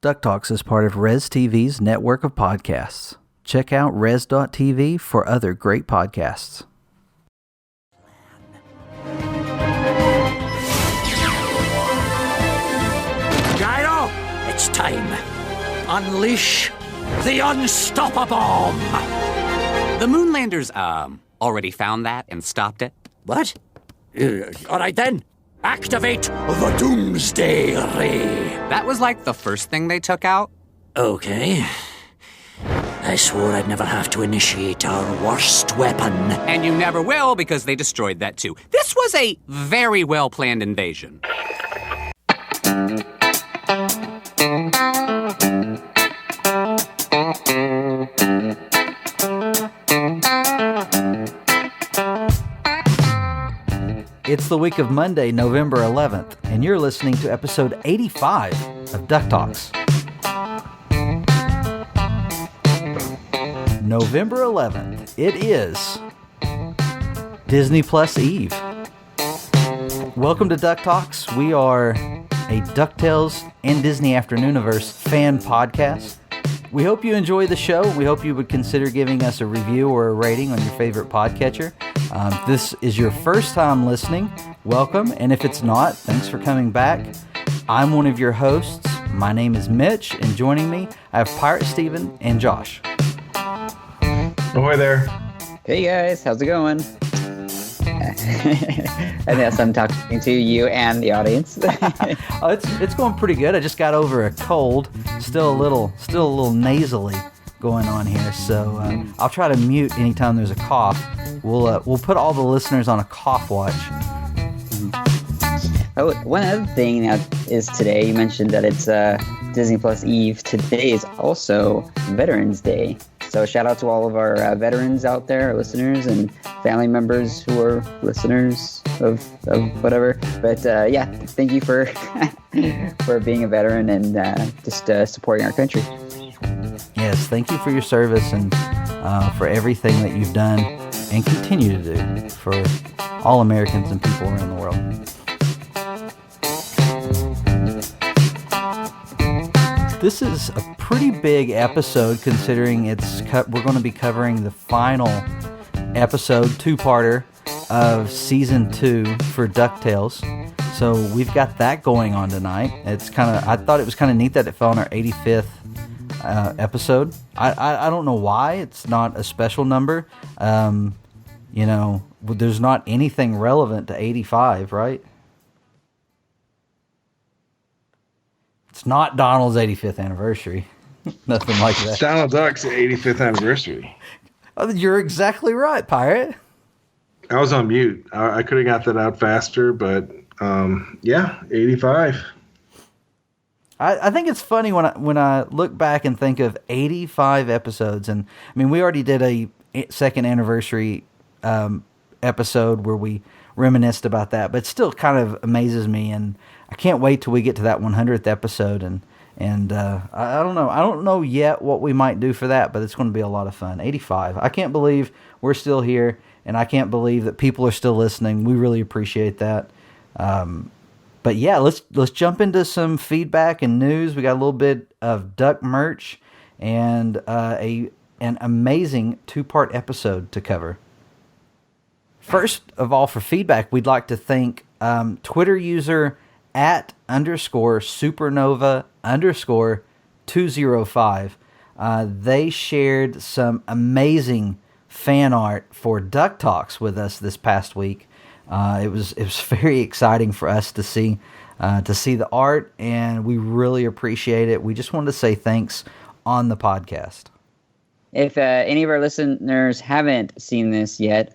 DuckTalks is part of Res TV's network of podcasts. Check out res.tv for other great podcasts. Gyro, it's time. Unleash the unstoppable. The Moonlanders, already found that and stopped it. What? All right then. Activate the Doomsday Ray. That was like the first thing they took out. Okay. I swore I'd never have to initiate our worst weapon. And you never will because they destroyed that too. This was a very well-planned invasion. It's the week of Monday, November 11th, and you're listening to episode 85 of DuckTalks. November 11th, it is Disney Plus Eve. Welcome to DuckTalks. We are a DuckTales and Disney Afternooniverse fan podcast. We hope you enjoy the show. We hope you would consider giving us a review or a rating on your favorite podcatcher. If this is your first time listening, welcome. And if it's not, thanks for coming back. I'm one of your hosts. My name is Mitch, and joining me, I have Pirate Steven and Josh. Ahoy there. Hey guys, how's it going? And yes, I'm talking to you and the audience. It's going pretty good. I just got over a cold, still a little nasally going on here. So I'll try to mute anytime there's a cough. We'll put all the listeners on a cough watch. Oh, one other thing that is today. You mentioned that it's Disney Plus Eve. Today is also Veterans Day. So shout out to all of our veterans out there, our listeners and family members who are listeners of whatever. But yeah, thank you for for being a veteran and just supporting our country. Yes, thank you for your service and for everything that you've done and continue to do for all Americans and people around the world. This is a pretty big episode considering we're going to be covering the final episode, two-parter of Season 2 for DuckTales. So we've got that going on tonight. I thought it was kind of neat that it fell on our 85th episode. I don't know why it's not a special number. There's not anything relevant to 85, right? It's not Donald's 85th anniversary. Nothing like that. Donald Duck's 85th anniversary. Oh, you're exactly right, Pirate. I was on mute. I could have got that out faster, but yeah, 85. I think it's funny when I look back and think of 85 episodes, and I mean we already did a second anniversary episode where we reminisced about that, but it still kind of amazes me, and I can't wait till we get to that 100th episode, and I don't know. I don't know yet what we might do for that, but it's going to be a lot of fun. 85. I can't believe we're still here, and I can't believe that people are still listening. We really appreciate that. But yeah, let's jump into some feedback and news. We got a little bit of Duck merch and an amazing two-part episode to cover. First of all, for feedback, we'd like to thank Twitter user @supernova_205. They shared some amazing fan art for DuckTalks with us this past week. It was very exciting for us to see the art, and we really appreciate it. We just wanted to say thanks on the podcast. If any of our listeners haven't seen this yet,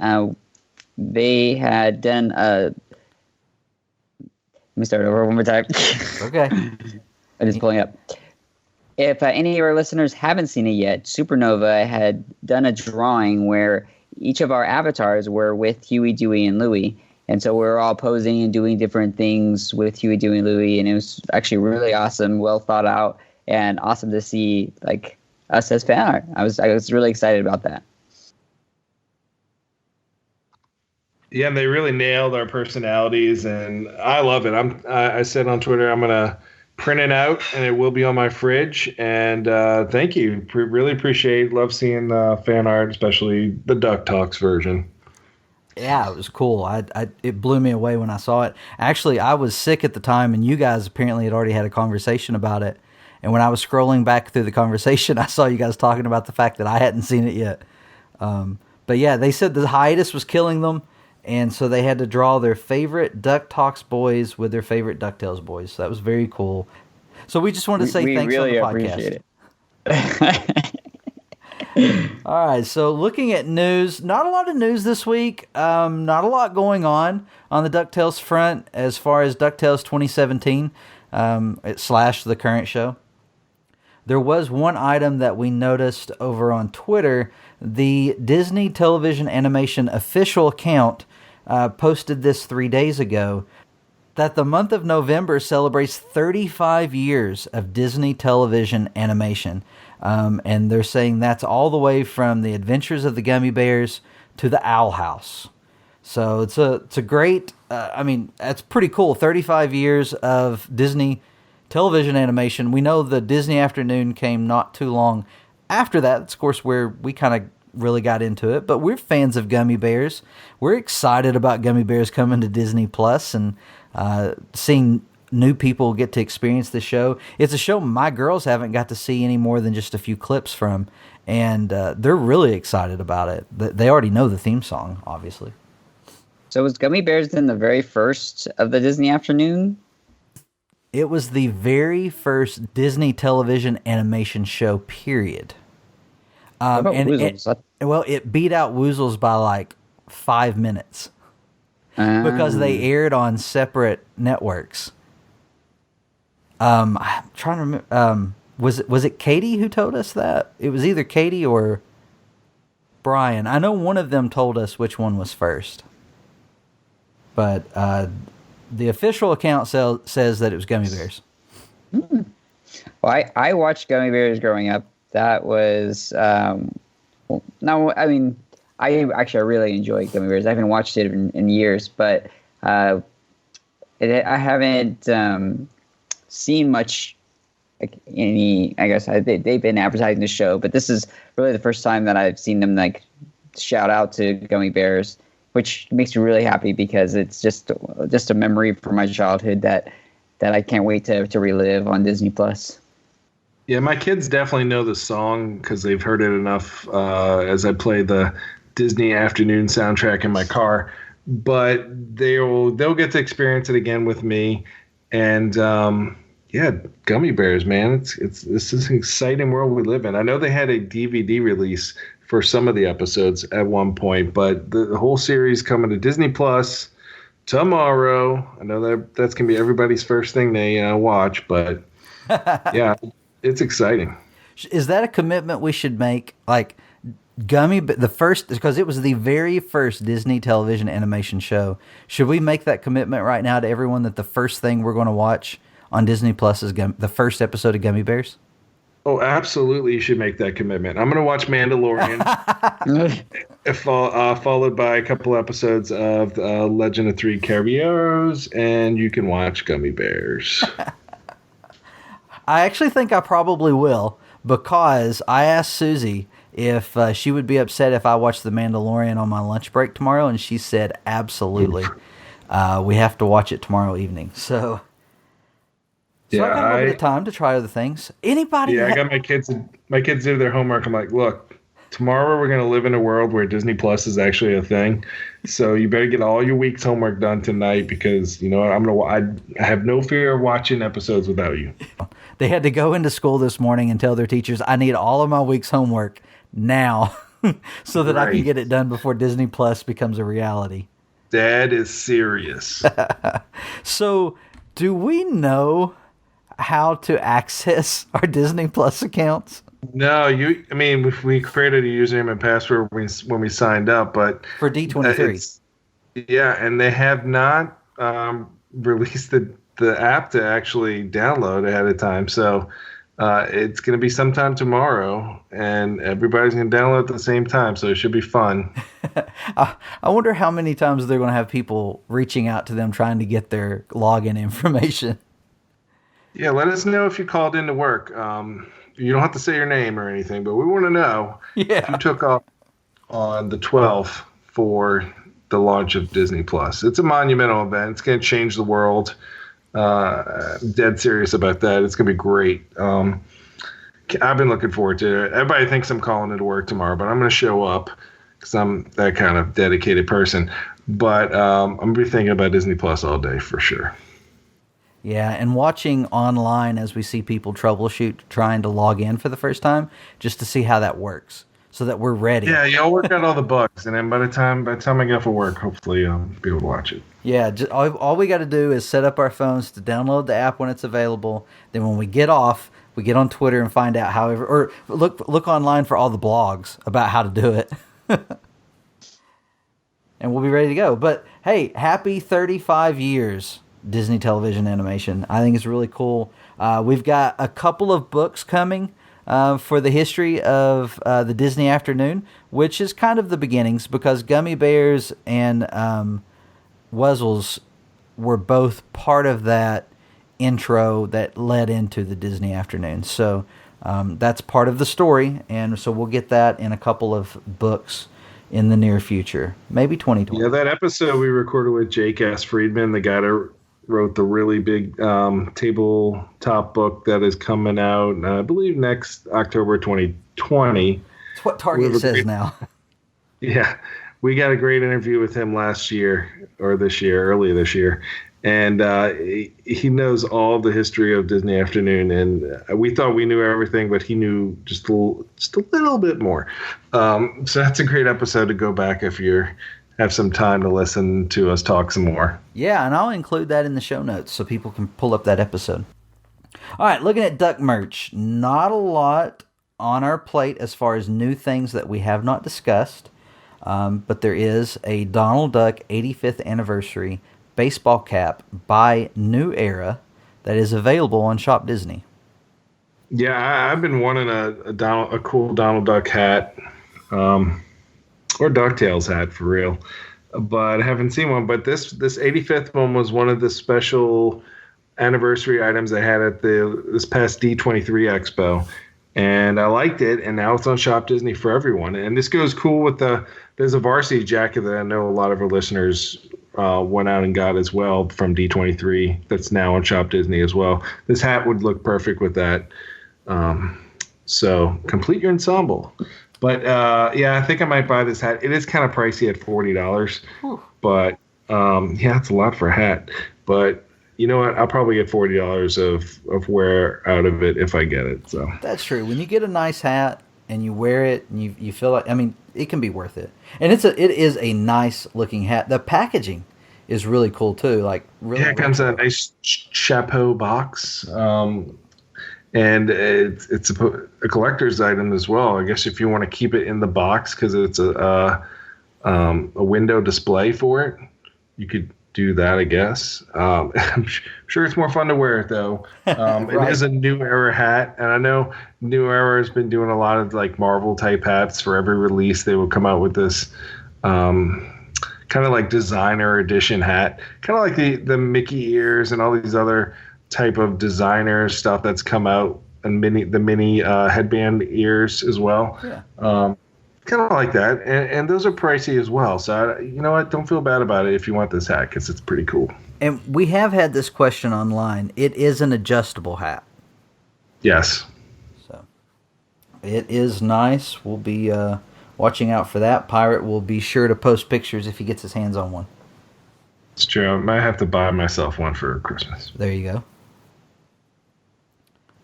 they had done a... Let me start over one more time. Okay. I'm just pulling up. If any of our listeners haven't seen it yet, Supernova had done a drawing where each of our avatars were with Huey, Dewey, and Louie. And so we were all posing and doing different things with Huey, Dewey, and Louie. And it was actually really awesome, well thought out, and awesome to see like us as fan art. I was really excited about that. Yeah, and they really nailed our personalities, and I love it. I said on Twitter I'm gonna printed out, and it will be on my fridge. And thank you. Really appreciate. Love seeing fan art, especially the DuckTalks version. Yeah, it was cool. It blew me away when I saw it. Actually, I was sick at the time, and you guys apparently had already had a conversation about it. And when I was scrolling back through the conversation, I saw you guys talking about the fact that I hadn't seen it yet. But yeah, they said the hiatus was killing them, and so they had to draw their favorite DuckTalks boys with their favorite DuckTales boys. So that was very cool. So we just wanted to say thanks really on the podcast. Appreciate it. All right, so looking at news, not a lot of news this week. Not a lot going on the DuckTales front as far as DuckTales 2017 / the current show. There was one item that we noticed over on Twitter. The Disney Television Animation official account posted this 3 days ago, that the month of November celebrates 35 years of Disney television animation. And they're saying that's all the way from The Adventures of the Gummy Bears to The Owl House. So it's a great, that's pretty cool. 35 years of Disney television animation. We know the Disney Afternoon came not too long after that. That's, of course, where we kind of really got into it. But we're fans of Gummy Bears. We're excited about Gummy Bears coming to Disney Plus and seeing new people get to experience the show. It's a show my girls haven't got to see any more than just a few clips from, and they're really excited about it. They already know the theme song, obviously. So was Gummy Bears then the very first of the Disney Afternoon? It was the very first Disney television animation show, period. What about Woozles? It beat out Woozles by like 5 minutes because they aired on separate networks. I'm trying to remember. Was it Katie who told us that? It was either Katie or Brian. I know one of them told us which one was first. But the official account says that it was Gummy Bears. Well, I watched Gummy Bears growing up. That was I really enjoy Gummy Bears. I haven't watched it in years, but I haven't seen much like any. I guess they've been advertising the show, but this is really the first time that I've seen them like shout out to Gummy Bears, which makes me really happy because it's just a memory from my childhood that I can't wait to relive on Disney Plus. Yeah, my kids definitely know the song because they've heard it enough as I play the Disney Afternoon soundtrack in my car. But they'll get to experience it again with me. And Gummy Bears, man, it's this is an exciting world we live in. I know they had a DVD release for some of the episodes at one point, but the whole series coming to Disney Plus tomorrow. I know that's gonna be everybody's first thing they watch, but yeah. It's exciting. Is that a commitment we should make? Like the first, because it was the very first Disney television animation show. Should we make that commitment right now to everyone that the first thing we're going to watch on Disney Plus is the first episode of Gummy Bears? Oh, absolutely. You should make that commitment. I'm going to watch Mandalorian, followed by a couple episodes of Legend of Three Caballeros, and you can watch Gummy Bears. I actually think I probably will, because I asked Susie if she would be upset if I watched The Mandalorian on my lunch break tomorrow, and she said absolutely. We have to watch it tomorrow evening. So I got a little bit of time to try other things. Anybody? Yeah, I got my kids. My kids do their homework. I'm like, look, tomorrow we're going to live in a world where Disney Plus is actually a thing. So you better get all your week's homework done tonight because you know what, I have no fear of watching episodes without you. They had to go into school this morning and tell their teachers, I need all of my week's homework now so that I can get it done before Disney Plus becomes a reality. That is serious. So do we know how to access our Disney Plus accounts? No, we created a username and password when we signed up, but for D23. And they have not released the app to actually download ahead of time. So it's going to be sometime tomorrow, and everybody's going to download at the same time. So it should be fun. I wonder how many times they're going to have people reaching out to them trying to get their login information. Yeah, let us know if you called into work. You don't have to say your name or anything, but we want to know if you took off on the 12th for the launch of Disney Plus. It's a monumental event. It's going to change the world. Dead serious about that. It's going to be great. I've been looking forward to it. Everybody thinks I'm calling into work tomorrow, but I'm going to show up because I'm that kind of dedicated person. But I'm going to be thinking about Disney Plus all day for sure. Yeah, and watching online as we see people troubleshoot trying to log in for the first time, just to see how that works, so that we're ready. Yeah, y'all work out all the bugs, and then by the time I get off of work, hopefully I'll be able to watch it. Yeah, all we got to do is set up our phones to download the app when it's available. Then when we get off, we get on Twitter and find out or look online for all the blogs about how to do it. And we'll be ready to go. But hey, happy 35 years, Disney Television Animation. I think it's really cool. We've got a couple of books coming for the history of the Disney Afternoon, which is kind of the beginnings, because Gummy Bears and Wuzzles were both part of that intro that led into the Disney Afternoon. So that's part of the story, and so we'll get that in a couple of books in the near future, maybe 2020. Yeah, that episode we recorded with Jake S. Friedman, the guy that wrote the really big tabletop book that is coming out, I believe, next October 2020. It's what Target says now. Yeah, we got a great interview with him earlier this year. And he knows all the history of Disney Afternoon, and we thought we knew everything, but he knew just a little bit more. So that's a great episode to go back if you have some time to listen to us talk some more. Yeah, and I'll include that in the show notes so people can pull up that episode. All right, looking at Duck merch. Not a lot on our plate as far as new things that we have not discussed, but there is a Donald Duck 85th anniversary baseball cap by New Era that is available on Shop Disney. Yeah, I've been wanting a cool Donald Duck hat, or DuckTales hat for real, but I haven't seen one. But this 85th one was one of the special anniversary items they had at this past D23 Expo, and I liked it. And now it's on Shop Disney for everyone. And this goes cool with there's a varsity jacket that I know a lot of our listeners went out and got as well from D23 that's now on Shop Disney as well. This hat would look perfect with that. So complete your ensemble. But yeah, I think I might buy this hat. It is kind of pricey at $40, but yeah, it's a lot for a hat. But you know what? I'll probably get $40 of wear out of it if I get it. So that's true. When you get a nice hat and you wear it and you feel like, I mean, it can be worth it. And it is a nice looking hat. The packaging is really cool too. Like really, yeah, it comes in a nice chapeau box. And it's a collector's item as well. I guess if you want to keep it in the box because it's a window display for it, you could do that, I guess. I'm sure it's more fun to wear it though. Right. It is a New Era hat, and I know New Era has been doing a lot of like Marvel type hats. For every release, they will come out with this kind of like designer edition hat, kind of like the Mickey ears and all these other type of designer stuff that's come out, and the mini headband ears as well. Yeah. Kind of like that, and those are pricey as well. So you know what? Don't feel bad about it if you want this hat because it's pretty cool. And we have had this question online. It is an adjustable hat. Yes. So it is nice. We'll be watching out for that. Pirate will be sure to post pictures if he gets his hands on one. It's true. I might have to buy myself one for Christmas. There you go.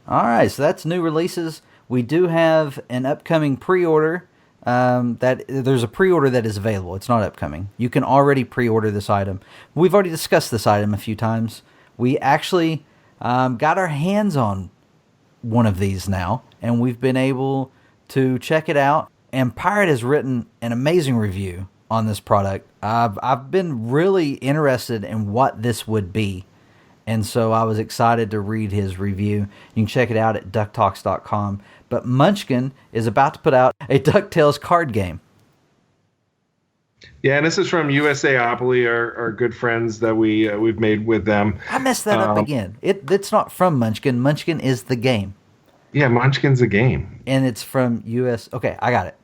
All right, so that's new releases. We do have an upcoming pre-order. That there's a pre-order that is available. It's not upcoming. You can already pre-order this item. We've already discussed this item a few times. We actually got our hands on one of these now, and we've been able to check it out. And Pirate has written an amazing review on this product. I've been really interested in what this would be, and so I was excited to read his review. You can check it out at DuckTalks.com. But Munchkin is about to put out a DuckTales card game. Yeah, and this is from USAopoly, our good friends that we've made with them. I messed that up again. It's not from Munchkin. Munchkin is the game. Yeah, Munchkin's a game. And it's from US. Okay, I got it.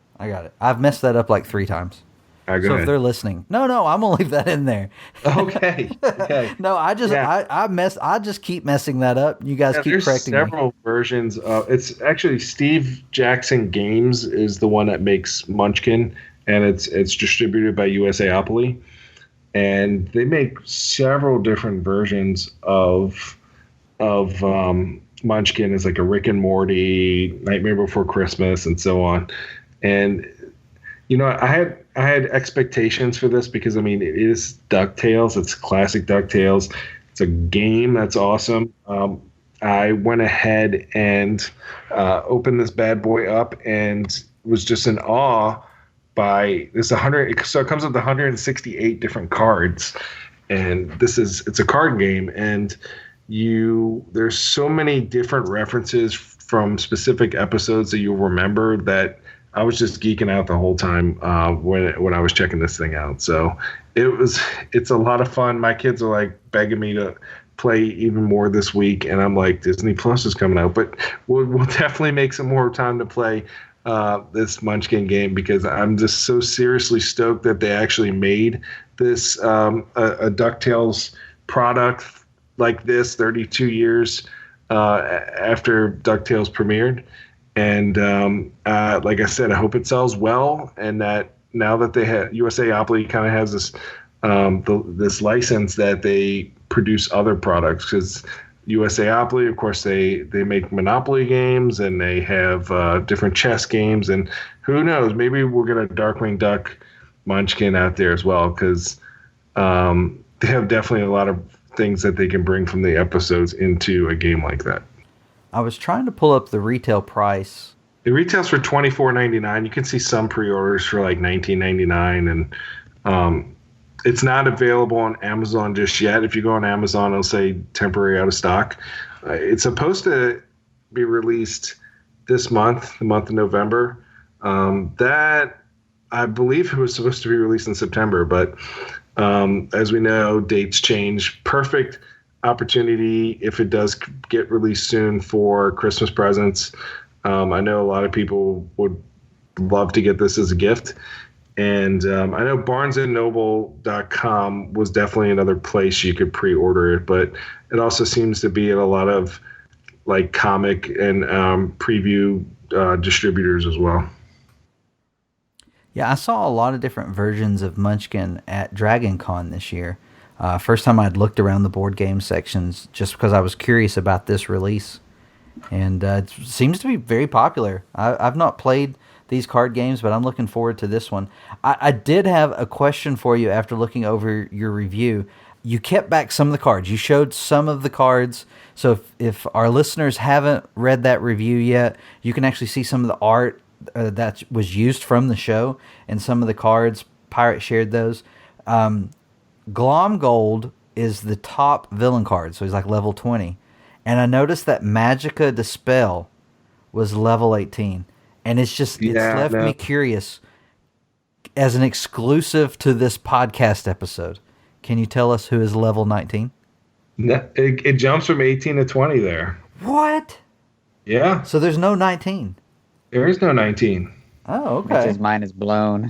I've messed that up like 3 times. Go so ahead. If they're listening, no, I'm gonna leave that in there. Okay. No, I just keep messing that up. You guys keep correcting me. There's several versions of it's actually Steve Jackson Games is the one that makes Munchkin, and it's distributed by USAopoly, and they make several different versions of Munchkin as like a Rick and Morty, Nightmare Before Christmas, and so on. And I had expectations for this because it is DuckTales. It's classic DuckTales. It's a game that's awesome. I went ahead and opened this bad boy up and was just in awe by this 100. So it comes with 168 different cards, and it's a card game, and there's so many different references from specific episodes that you'll remember that I was just geeking out the whole time when I was checking this thing out. So it's a lot of fun. My kids are like begging me to play even more this week, and I'm like, Disney Plus is coming out, but we'll definitely make some more time to play this Munchkin game because I'm just so seriously stoked that they actually made this a DuckTales product like this 32 years after DuckTales premiered. And like I said, I hope it sells well, and that now that they have USAopoly kind of has this this license that they produce other products because USAopoly, of course, they make Monopoly games and they have different chess games, and who knows, maybe we'll get a Darkwing Duck Munchkin out there as well because they have definitely a lot of things that they can bring from the episodes into a game like that. I was trying to pull up the retail price. It retails for $24.99. You can see some pre-orders for like $19.99, and it's not available on Amazon just yet. If you go on Amazon, it'll say temporary out of stock. It's supposed to be released this month, the month of November. That I believe it was supposed to be released in September, but as we know, dates change. Perfect opportunity if it does get released soon for Christmas presents. I know a lot of people would love to get this as a gift, and I know barnesandnoble.com was definitely another place you could pre-order it, but it also seems to be at a lot of like comic and preview distributors as well. Yeah, I saw a lot of different versions of Munchkin at Dragon Con this year. First time I'd looked around the board game sections just because I was curious about this release. And it seems to be very popular. I've not played these card games, but I'm looking forward to this one. I did have a question for you after looking over your review. You kept back some of the cards. You showed some of the cards. So if our listeners haven't read that review yet, you can actually see some of the art that was used from the show and some of the cards. Pirate shared those. Glomgold is the top villain card, so he's like level 20. And I noticed that Magicka Dispel was level 18. And it's left me curious as an exclusive to this podcast episode. Can you tell us who is level 19? It jumps from 18 to 20 there. What? Yeah. So there's no 19. There is no 19. Oh, okay. His mind is blown.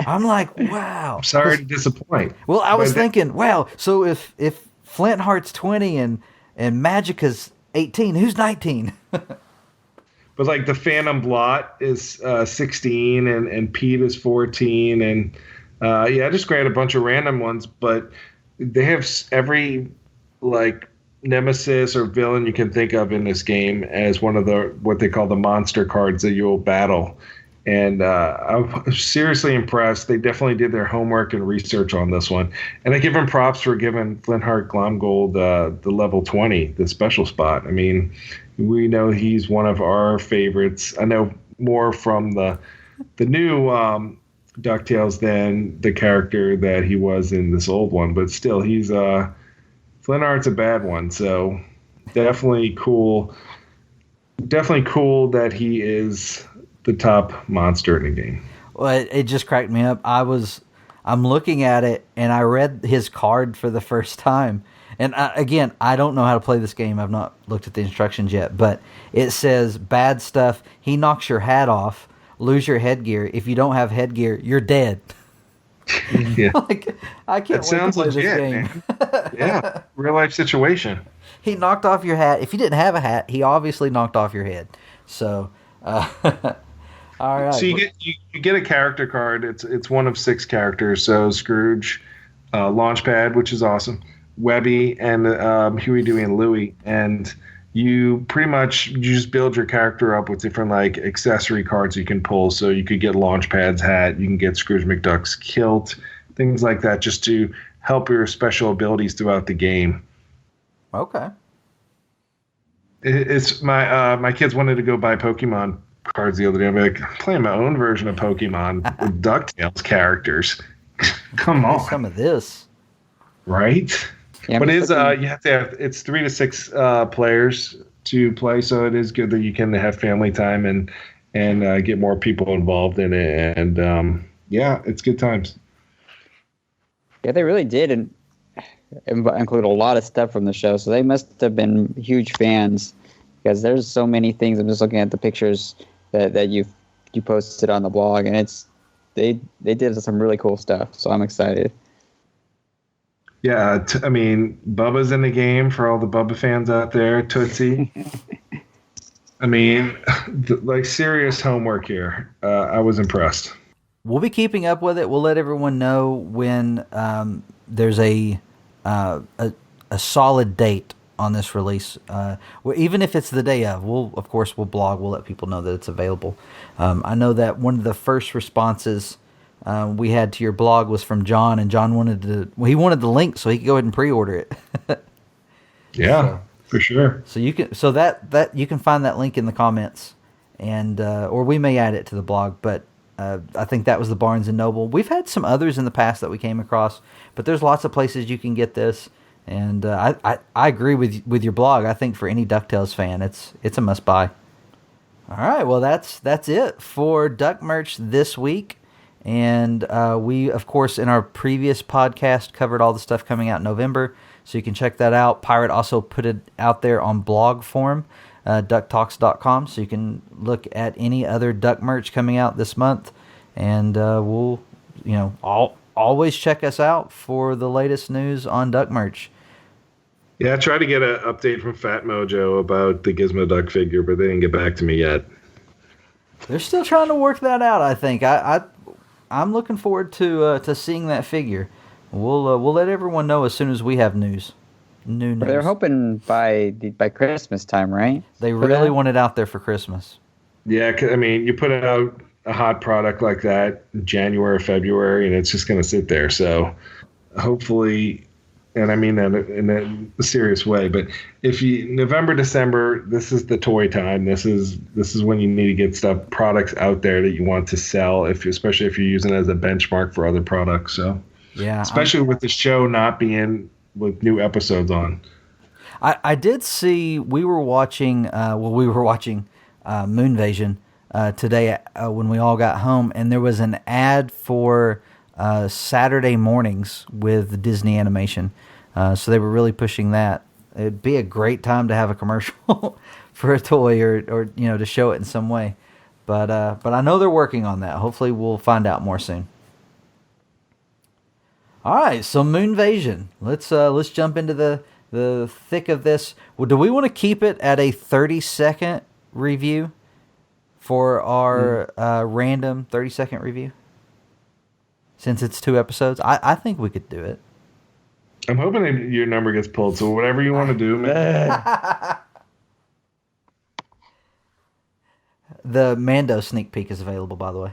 I'm like, wow. I'm sorry to disappoint. Well, I was thinking, wow, so if Flintheart's 20 and Magicka's 18, who's 19? But like the Phantom Blot is 16 and Pete is 14 and I just grabbed a bunch of random ones, but they have every like nemesis or villain you can think of in this game as one of the what they call the monster cards that you'll battle. And I'm seriously impressed. They definitely did their homework and research on this one. And I give them props for giving Flintheart Glomgold the level 20, the special spot. I mean, we know he's one of our favorites. I know more from the new DuckTales than the character that he was in this old one. But still, Flintheart's a bad one. So definitely cool. Definitely cool that he is the top monster in the game. Well, it just cracked me up. I was I'm looking at it, and I read his card for the first time. And again, I don't know how to play this game. I've not looked at the instructions yet. But it says, bad stuff. He knocks your hat off. Lose your headgear. If you don't have headgear, you're dead. Yeah. Like, I can't wait to play legit, this game. Man. Yeah, real life situation. He knocked off your hat. If you didn't have a hat, he obviously knocked off your head. So, all right. So you get a character card. It's one of 6 characters. So Scrooge, Launchpad, which is awesome, Webby, and Huey, Dewey, and Louie. And you pretty much just build your character up with different like accessory cards you can pull. So you could get Launchpad's hat, you can get Scrooge McDuck's kilt, things like that, just to help your special abilities throughout the game. Okay. It's my kids wanted to go buy Pokemon cards the other day. I'm like, I'm playing my own version of Pokemon with DuckTales characters. Come on, some of this, right? Yeah, but you have to have it's 3 to 6 players to play, so it is good that you can have family time and get more people involved in it, and yeah, it's good times. Yeah, they really did include a lot of stuff from the show, so they must have been huge fans because there's so many things. I'm just looking at the pictures that you posted on the blog, and they did some really cool stuff. So I'm excited. Yeah, I mean, Bubba's in the game for all the Bubba fans out there. Tootsie. I mean, like serious homework here. I was impressed. We'll be keeping up with it. We'll let everyone know when there's a solid date on this release. Even if it's the day of, we'll blog. We'll let people know that it's available. I know that one of the first responses we had to your blog was from John, and John wanted the link so he could go ahead and pre-order it. Yeah, for sure. So you can that you can find that link in the comments, and or we may add it to the blog. But I think that was the Barnes and Noble. We've had some others in the past that we came across, but there's lots of places you can get this. And I agree with your blog. I think for any DuckTales fan, it's a must buy. All right, well that's it for Duck Merch this week. And we, of course, in our previous podcast covered all the stuff coming out in November, so you can check that out. Pirate also put it out there on blog form, DuckTalks.com, so you can look at any other Duck merch coming out this month. And we'll, always check us out for the latest news on Duck merch. Yeah, I tried to get an update from Fat Mojo about the Gizmo Duck figure, but they didn't get back to me yet. They're still trying to work that out, I think. I'm looking forward to seeing that figure. We'll let everyone know as soon as we have news. New news. They're hoping by Christmas time, right? They really want it out there for Christmas. Yeah, I mean, you put out a hot product like that in January or February, and it's just going to sit there. So hopefully, and I mean that in a serious way, but if November, December, this is the toy time. This is when you need to get products out there that you want to sell, especially if you're using it as a benchmark for other products. So yeah, especially with the show not being with new episodes on. I did see we were watching Moonvasion today when we all got home, and there was an ad for Saturday mornings with Disney Animation. So they were really pushing that. It'd be a great time to have a commercial for a toy or to show it in some way. But I know they're working on that. Hopefully we'll find out more soon. All right, so Moonvasion. Let's jump into the thick of this. Well, do we want to keep it at a 30-second review for our random 30-second review? Since it's 2 episodes, I think we could do it. I'm hoping that your number gets pulled, so whatever you want to do, man. The Mando sneak peek is available, by the way.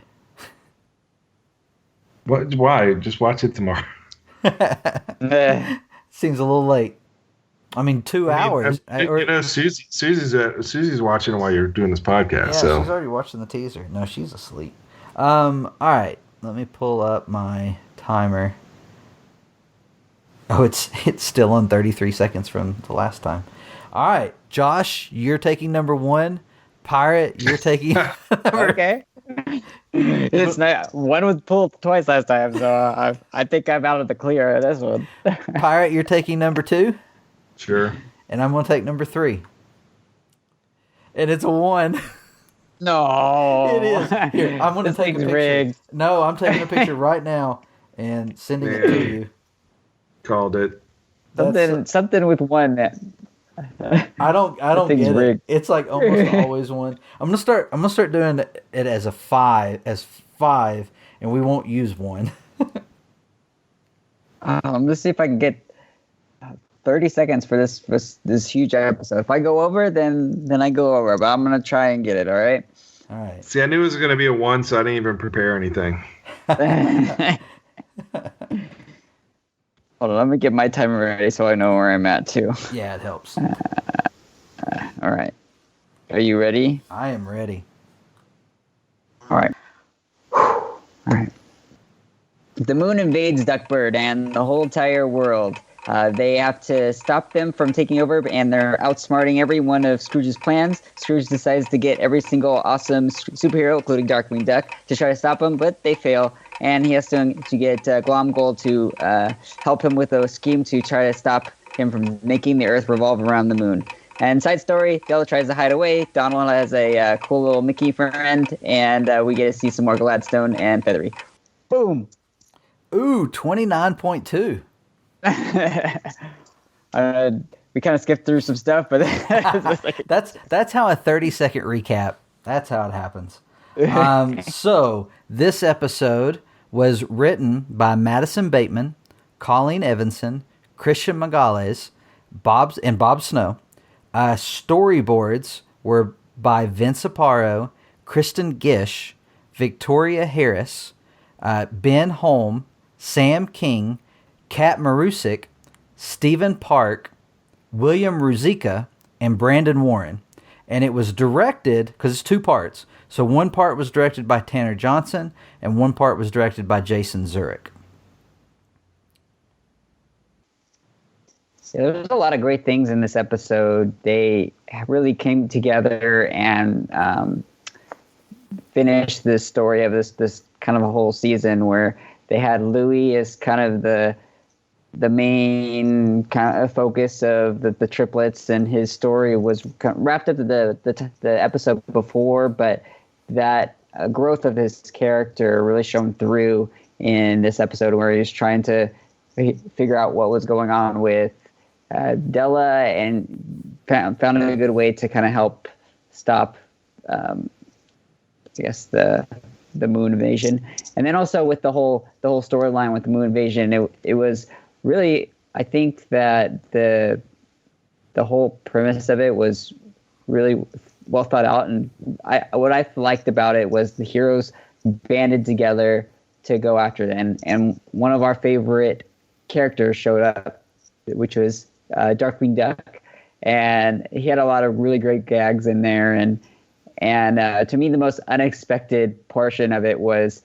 What? Why? Just watch it tomorrow. Seems a little late. I mean, 2 hours. Susie's watching it while you're doing this podcast. Yeah, so she's already watching the teaser. No, she's asleep. All right. Let me pull up my timer. Oh, it's still on 33 seconds from the last time. All right, Josh, you're taking number 1. Pirate, you're taking Okay. It's not one was pulled twice last time, so I think I'm out of the clear. This one. Pirate, you're taking number 2, Sure. and I'm going to take number 3. And it's a 1. No, It is. Here, I'm going to This take a thing's picture. rigged. No, I'm taking a picture right now and sending it to you. Called it. Something with one. That, I don't thing's get it. rigged. It's like almost always 1. I'm gonna start doing it as a 5, and we won't use 1. I'm gonna see if I can get 30 seconds for this huge episode. If I go over, then I go over. But I'm gonna try and get it. All right. All right. See, I knew it was going to be a 1, so I didn't even prepare anything. Hold on, let me get my timer ready so I know where I'm at too. Yeah, it helps. All right. Are you ready? I am ready. All right. All right. The moon invades Duckbird and the whole entire world. They have to stop them from taking over, and they're outsmarting every one of Scrooge's plans. Scrooge decides to get every single awesome superhero, including Darkwing Duck, to try to stop him, but they fail. And he has to get Glomgold to help him with a scheme to try to stop him from making the Earth revolve around the moon. And side story, Della tries to hide away. Donald has a cool little Mickey friend, and we get to see some more Gladstone and Feathery. Boom! Ooh, 29.2. We kind of skipped through some stuff, but That's how a 30-second recap. That's how it happens. So this episode was written by Madison Bateman, Colleen Evanson, Christian Magales, Bob Snow. Storyboards were by Vince Aparo, Kristen Gish, Victoria Harris, Ben Holm, Sam King, Kat Marusik, Stephen Park, William Ruzicka, and Brandon Warren. And it was directed, because it's 2 parts. So one part was directed by Tanner Johnson, and one part was directed by Jason Zurich. So there's a lot of great things in this episode. They really came together and finished this story of this kind of a whole season where they had Louis as kind of the main kind of focus of the triplets, and his story was kind of wrapped up the episode before, but that growth of his character really shone through in this episode where he was trying to figure out what was going on with Della and found a good way to kind of help stop, I guess, the moon invasion. And then also with the whole storyline with the moon invasion, it was really, I think that the whole premise of it was really well thought out. And what I liked about it was the heroes banded together to go after them. And one of our favorite characters showed up, which was Darkwing Duck, and he had a lot of really great gags in there. And to me, the most unexpected portion of it was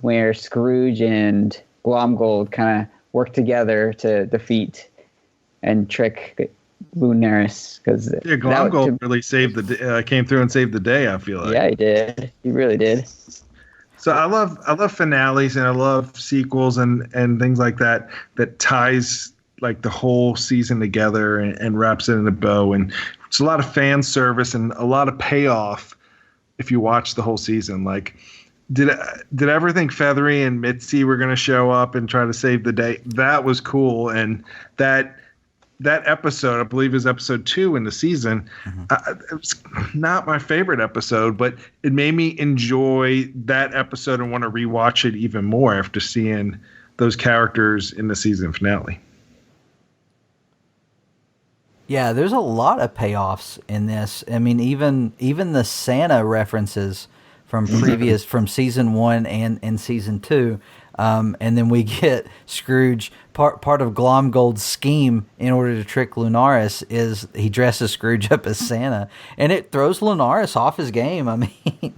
where Scrooge and Glomgold kind of worked together to defeat and trick Lunaris. Because Glomgold really came through and saved the day, I feel like. Yeah, he did. He really did. So I love finales, and I love sequels and things like that ties like the whole season together and wraps it in a bow. And it's a lot of fan service and a lot of payoff if you watch the whole season. Like, did I ever think Feathery and Mitzi were going to show up and try to save the day? That was cool. And that episode, I believe, is episode 2 in the season. It was not my favorite episode, but it made me enjoy that episode and want to rewatch it even more after seeing those characters in the season finale. Yeah, there's a lot of payoffs in this. I mean, even the Santa references from from season 1 and season 2. And then we get Scrooge. Part of Glomgold's scheme in order to trick Lunaris is he dresses Scrooge up as Santa, and it throws Lunaris off his game. I mean,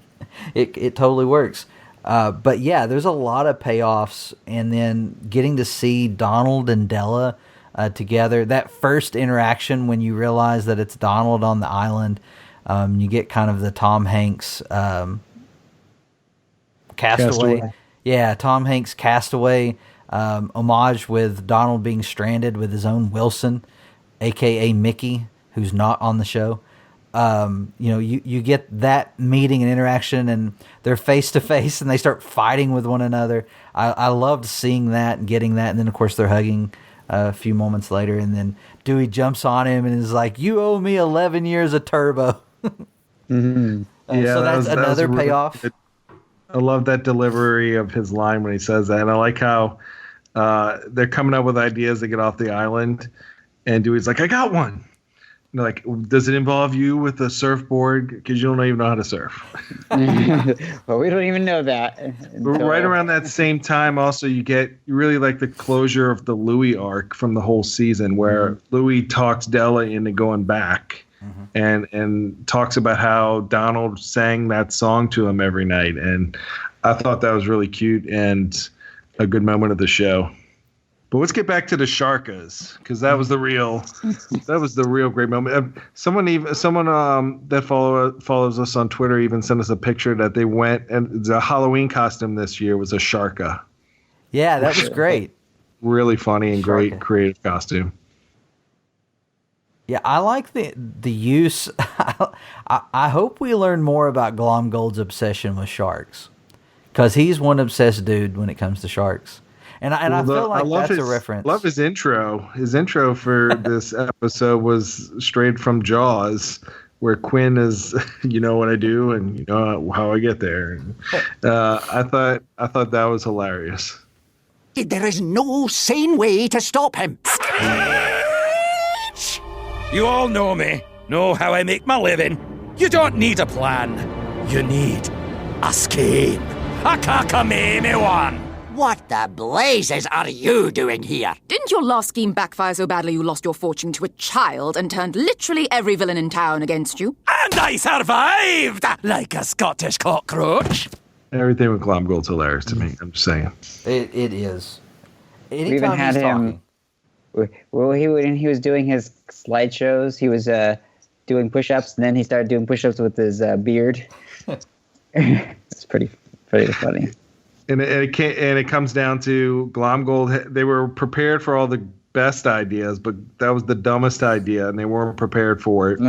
it totally works. But yeah, there's a lot of payoffs, and then getting to see Donald and Della together. That first interaction when you realize that it's Donald on the island, you get kind of the Tom Hanks Castaway. Yeah, Tom Hanks' Castaway homage with Donald being stranded with his own Wilson, a.k.a. Mickey, who's not on the show. You get that meeting and interaction, and they're face to face, and they start fighting with one another. I loved seeing that and getting that, and then of course they're hugging a few moments later, and then Dewey jumps on him and is like, "You owe me 11 years of turbo." Mm-hmm. So that's another payoff. I love that delivery of his line when he says that, and I like how they're coming up with ideas to get off the island, and Dewey's like, "I got one." And they're like, "Does it involve you with a surfboard? Because you don't even know how to surf." Well, we don't even know that. Right around that same time, also, you really like the closure of the Louis arc from the whole season, where Louis talks Della into going back, and talks about how Donald sang that song to him every night, and I thought that was really cute and a good moment of the show. But let's get back to the Sharkas, because that was the real great moment. Someone that follows us on Twitter even sent us a picture that they went, and the Halloween costume this year was a Sharka. Yeah, that was great. Really funny and great creative costume. Yeah, I like the use. I hope we learn more about Glomgold's obsession with sharks, because he's one obsessed dude when it comes to sharks. And I feel like that's a reference. I love his intro. His intro for this episode was straight from Jaws, where Quinn is, "You know what I do, and you know how I get there." And, I thought that was hilarious. There is no sane way to stop him. You all know me, know how I make my living. You don't need a plan. You need a scheme. A cockamamie one. What the blazes are you doing here? Didn't your last scheme backfire so badly you lost your fortune to a child and turned literally every villain in town against you? And I survived like a Scottish cockroach. Everything with Glomgold's hilarious to me. I'm just saying. It is. We even had him. Well, when he was doing his slideshows, he was doing push-ups, and then he started doing push-ups with his beard. It's pretty funny. And it comes down to Glomgold. They were prepared for all the best ideas, but that was the dumbest idea, and they weren't prepared for it.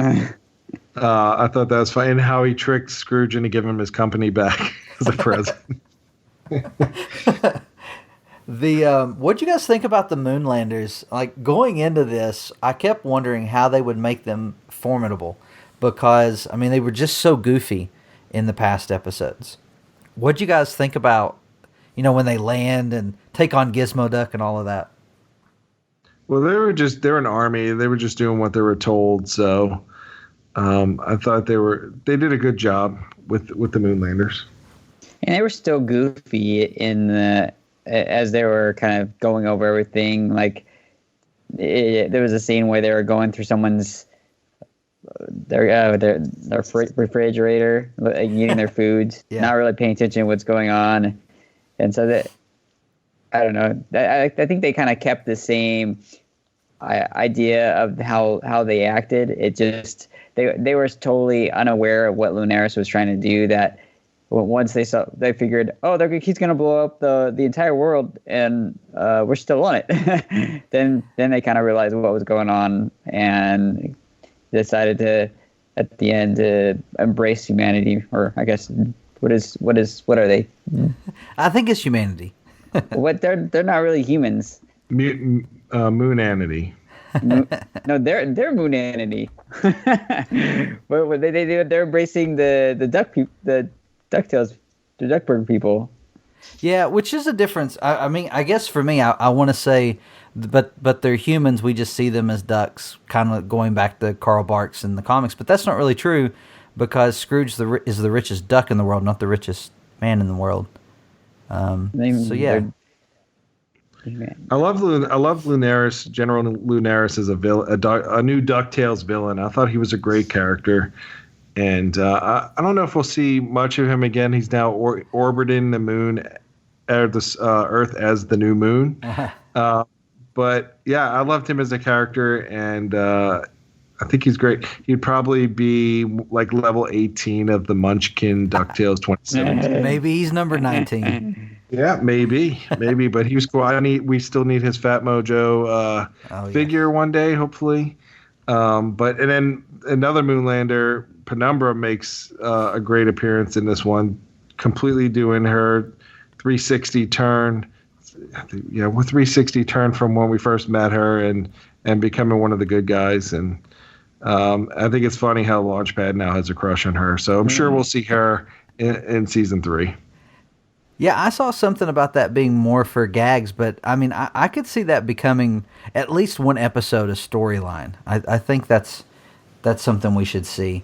I thought that was funny, and how he tricked Scrooge into giving him his company back as a present. What'd you guys think about the Moonlanders? Like, going into this, I kept wondering how they would make them formidable, because I mean they were just so goofy in the past episodes. What'd you guys think about, when they land and take on Gizmo Duck and all of that? Well, they're an army. They were just doing what they were told. So I thought they did a good job with the Moonlanders. And they were still goofy as they were kind of going over everything. Like there was a scene where they were going through someone's their refrigerator, eating their food, not really paying attention to what's going on. And so that, I don't know, I think they kind of kept the same idea of how they acted. It just, they were totally unaware of what Lunaris was trying to do, that once they figured, he's going to blow up the entire world, and we're still on it. then they kind of realized what was going on and decided to, at the end, to embrace humanity, or I guess what are they? I think it's humanity. What they're not really humans. Moonanity. No, they're Moonanity. But what they're embracing the Ducktales, the Duckburg people. Yeah, which is a difference. I mean, I guess for me, I want to say, but they're humans. We just see them as ducks, kind of going back to Carl Barks in the comics. But that's not really true, because Scrooge is the richest duck in the world, not the richest man in the world. So yeah. I love Lunaris. General Lunaris as a villain, a new DuckTales villain. I thought he was a great character. And I don't know if we'll see much of him again. He's now orbiting the moon, Earth as the new moon. But yeah, I loved him as a character, and I think he's great. He'd probably be like level 18 of the Munchkin DuckTales 2017. Maybe he's number 19. Yeah, maybe. But he was cool. We still need his Fat Mojo figure one day, hopefully. And then another Moonlander, Penumbra, makes a great appearance in this one, completely doing her 360 turn. Yeah, with 360 turn from when we first met her and becoming one of the good guys. And I think it's funny how Launchpad now has a crush on her. So I'm sure we'll see her in season 3. Yeah, I saw something about that being more for gags, but I mean, I could see that becoming at least one episode a storyline. I think that's something we should see.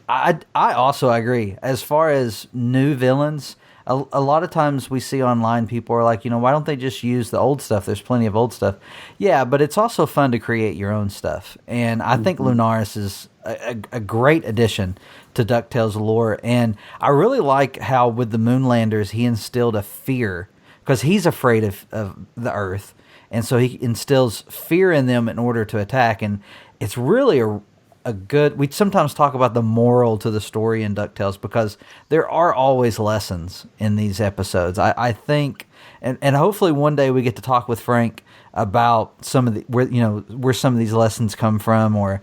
I also agree. As far as new villains, a lot of times we see online people are like, why don't they just use the old stuff? There's plenty of old stuff. Yeah, but it's also fun to create your own stuff. And I think Lunaris is a great addition to DuckTales lore. And I really like how with the Moonlanders, he instilled a fear, because he's afraid of the Earth. And so he instills fear in them in order to attack. And it's really a good... We sometimes talk about the moral to the story in DuckTales because there are always lessons in these episodes. I think... And hopefully one day we get to talk with Frank about some of the where some of these lessons come from, or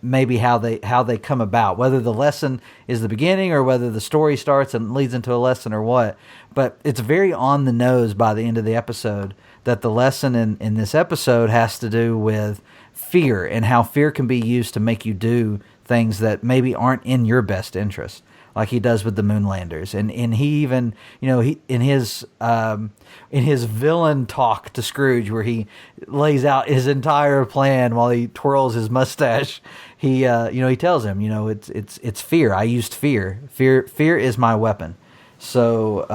maybe how they come about, whether the lesson is the beginning or whether the story starts and leads into a lesson or what. But it's very on the nose by the end of the episode that the lesson in this episode has to do with fear and how fear can be used to make you do things that maybe aren't in your best interest, like he does with the Moonlanders. And he even, he in his villain talk to Scrooge, where he lays out his entire plan while he twirls his mustache, he tells him, it's fear. I used fear. Fear is my weapon. So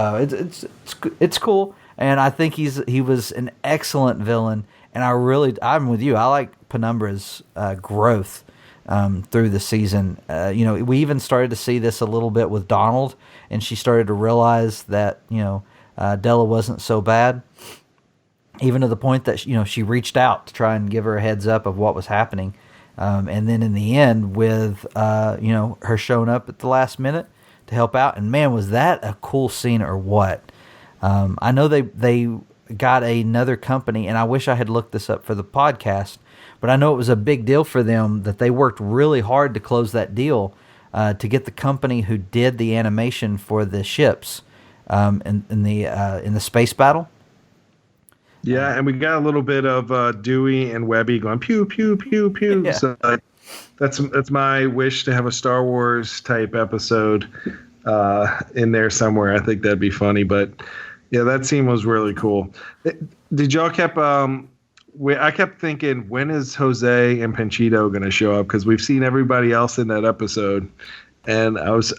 it's cool, and I think he was an excellent villain. And I'm with you. I like Penumbra's growth through the season. We even started to see this a little bit with Donald, and she started to realize that Della wasn't so bad, even to the point that she reached out to try and give her a heads up of what was happening. And then in the end, with her showing up at the last minute to help out, and man, was that a cool scene or what? I know they got another company, and I wish I had looked this up for the podcast, but I know it was a big deal for them that they worked really hard to close that deal to get the company who did the animation for the ships in the space battle. Yeah, and we got a little bit of Dewey and Webby going pew pew pew pew. Yeah. So that's my wish, to have a Star Wars type episode in there somewhere. I think that'd be funny, but yeah, that scene was really cool. Did y'all I kept thinking, when is Jose and Panchito going to show up? Because we've seen everybody else in that episode, and I was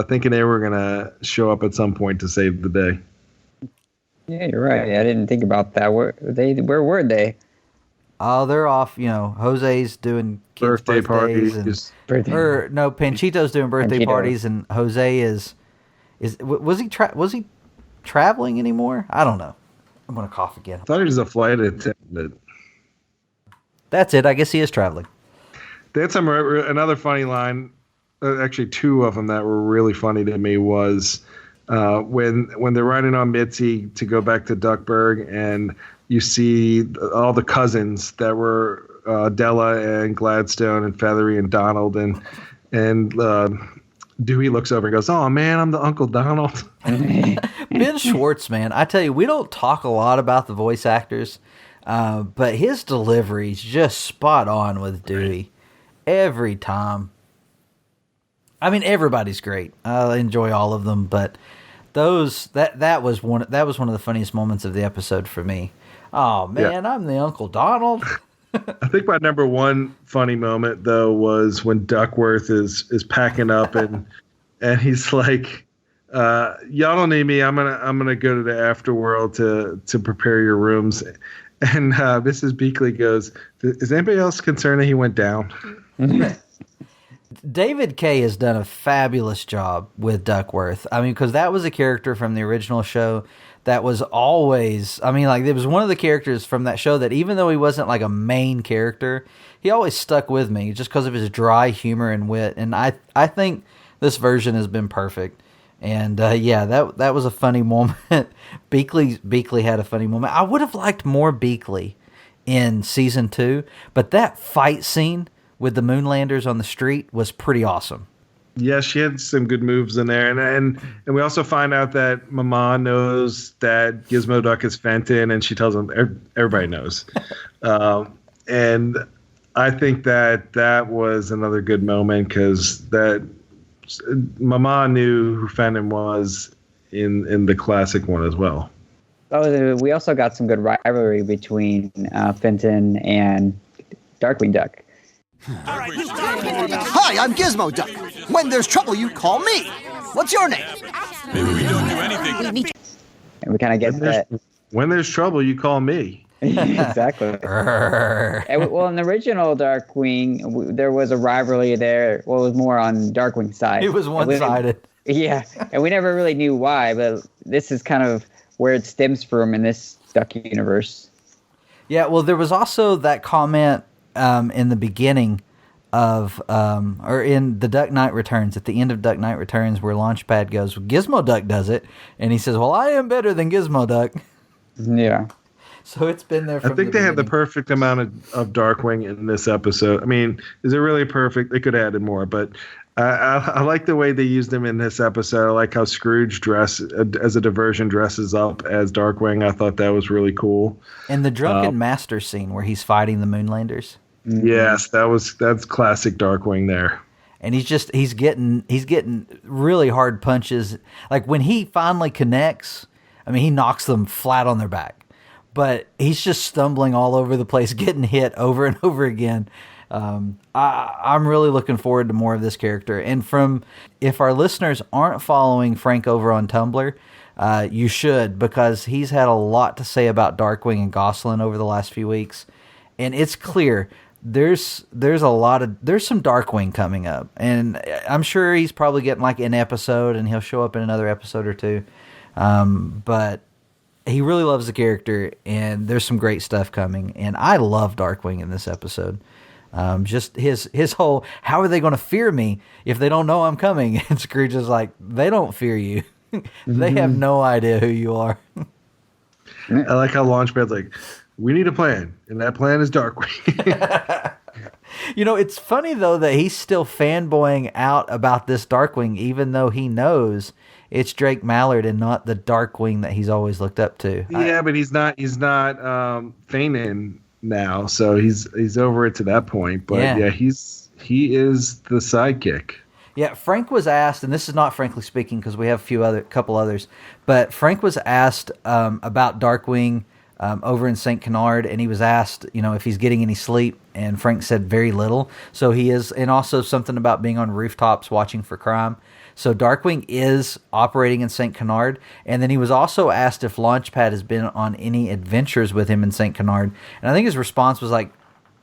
thinking they were going to show up at some point to save the day. Yeah, you're right. I didn't think about that. Where were they? Oh, they're off. Jose's doing kids' birthday parties. Panchito's doing birthday parties, and Jose was he traveling anymore? I don't know. I'm gonna cough again. I thought he was a flight attendant. That's it. I guess he is traveling. They had another funny line. Actually, two of them that were really funny to me was when they're riding on Mitzi to go back to Duckburg, and you see all the cousins that were Della and Gladstone and Feathery and Donald, and Dewey looks over and goes, "Oh man, I'm the Uncle Donald." Ben Schwartz, man, I tell you, we don't talk a lot about the voice actors, but his delivery is just spot on with Dewey every time. I mean, everybody's great. I enjoy all of them, but that was one of the funniest moments of the episode for me. Oh man, yeah. I'm the Uncle Donald. I think my number one funny moment though was when Duckworth is packing up and he's like, "Y'all don't need me. I'm gonna go to the afterworld to prepare your rooms." And Mrs. Beakley goes, "Is anybody else concerned that he went down?" David Kaye has done a fabulous job with Duckworth. I mean, because that was a character from the original show that was always, there was one of the characters from that show that even though he wasn't like a main character, he always stuck with me just because of his dry humor and wit. And I think this version has been perfect. And that was a funny moment. Beakley had a funny moment. I would have liked more Beakley in season 2, but that fight scene with the Moonlanders on the street was pretty awesome. Yeah, she had some good moves in there, and we also find out that Mama knows that Gizmo Duck is Fenton, and she tells him everybody knows. And I think that was another good moment because that Mama knew who Fenton was in the classic one as well. Oh, we also got some good rivalry between Fenton and Darkwing Duck. Hi, I'm Gizmo Duck. When there's trouble, you call me. What's your name? Maybe we don't do anything. And we kind of get that. When there's trouble, you call me. Exactly. And, well, in the original Darkwing, there was a rivalry there. Well, it was more on Darkwing's side. It was one-sided. Yeah, and we never really knew why, but this is kind of where it stems from in this Duck universe. Yeah, well, there was also that comment in the beginning of, or in the Duck Knight Returns, at the end of Duck Knight Returns, where Launchpad goes, Gizmo Duck does it, and he says, well, I am better than Gizmo Duck. Yeah. So it's been there from I think they had the perfect amount of Darkwing in this episode. I mean, is it really perfect? They could have added more, but I like the way they used him in this episode. I like how Scrooge as a diversion dresses up as Darkwing. I thought that was really cool. And the Drunken Master scene where he's fighting the Moonlanders. Yes, that's classic Darkwing there. And he's getting really hard punches. Like when he finally connects, I mean, he knocks them flat on their back. But he's just stumbling all over the place, getting hit over and over again. I'm really looking forward to more of this character. And if our listeners aren't following Frank over on Tumblr, you should, because he's had a lot to say about Darkwing and Gosselin over the last few weeks. And it's clear there's some Darkwing coming up. And I'm sure he's probably getting like an episode, and he'll show up in another episode or two. But he really loves the character, and there's some great stuff coming. And I love Darkwing in this episode. Just his whole, how are they going to fear me if they don't know I'm coming? And Scrooge is like, they don't fear you. They have no idea who you are. I like how Launchpad's like, we need a plan, and that plan is Darkwing. It's funny, though, that he's still fanboying out about this Darkwing, even though he knows it's Drake Mallard and not the Darkwing that he's always looked up to. Yeah, but he's not feigning now, so he's over it to that point. But yeah he is the sidekick. Yeah, Frank was asked, and this is not Frankly Speaking because we have a couple others, but Frank was asked about Darkwing over in St. Canard, and he was asked, if he's getting any sleep, and Frank said very little. So he is, and also something about being on rooftops watching for crime. So Darkwing is operating in St. Canard, and then he was also asked if Launchpad has been on any adventures with him in St. Canard, and I think his response was like,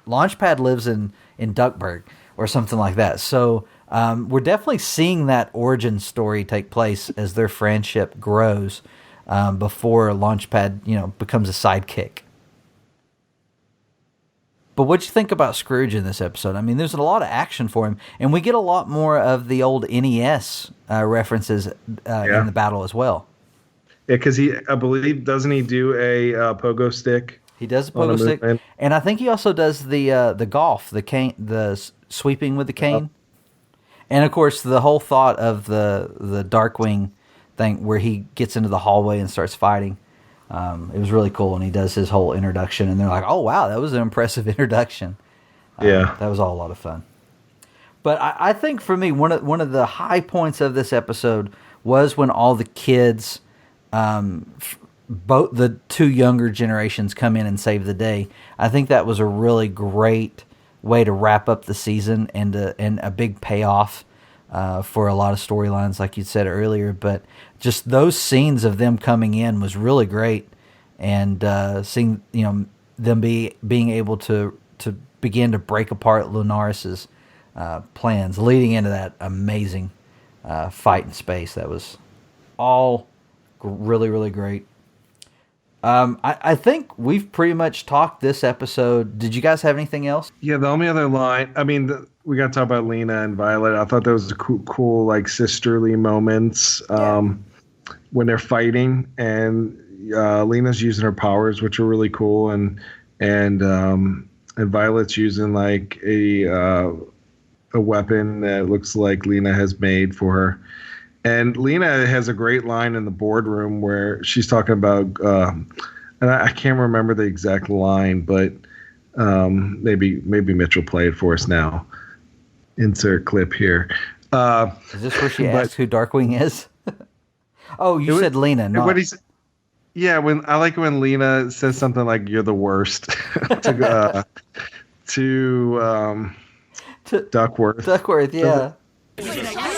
Launchpad lives in Duckburg or something like that. So we're definitely seeing that origin story take place as their friendship grows before Launchpad, becomes a sidekick. But what'd you think about Scrooge in this episode? I mean, there's a lot of action for him, and we get a lot more of the old NES references in the battle as well. Yeah, because I believe, doesn't he do a pogo stick? He does a pogo stick, and I think he also does the golf, the cane, the sweeping with the cane, and of course the whole thought of the Darkwing thing where he gets into the hallway and starts fighting. It was really cool, and he does his whole introduction, and they're like, oh, wow, that was an impressive introduction. That was all a lot of fun. But I think for me, one of the high points of this episode was when all the kids, both the two younger generations, come in and save the day. I think that was a really great way to wrap up the season and a big payoff for a lot of storylines, like you said earlier. But just those scenes of them coming in was really great, and seeing them being able to begin to break apart Lunaris's plans, leading into that amazing fight in space. That was all really, really great. I think we've pretty much talked this episode. Did you guys have anything else? Yeah, the only other line, I mean, we got to talk about Lina and Violet. I thought that was a cool like sisterly moments when they're fighting, and Lina's using her powers, which are really cool, and Violet's using like a weapon that looks like Lina has made for her. And Lina has a great line in the boardroom where she's talking about, and I can't remember the exact line, but maybe Mitch will play it for us now. Insert clip here. Is this where she asks who Darkwing is? Oh, you said Lina. No. Yeah, I like when Lina says something like "You're the worst" to Duckworth. Duckworth, yeah.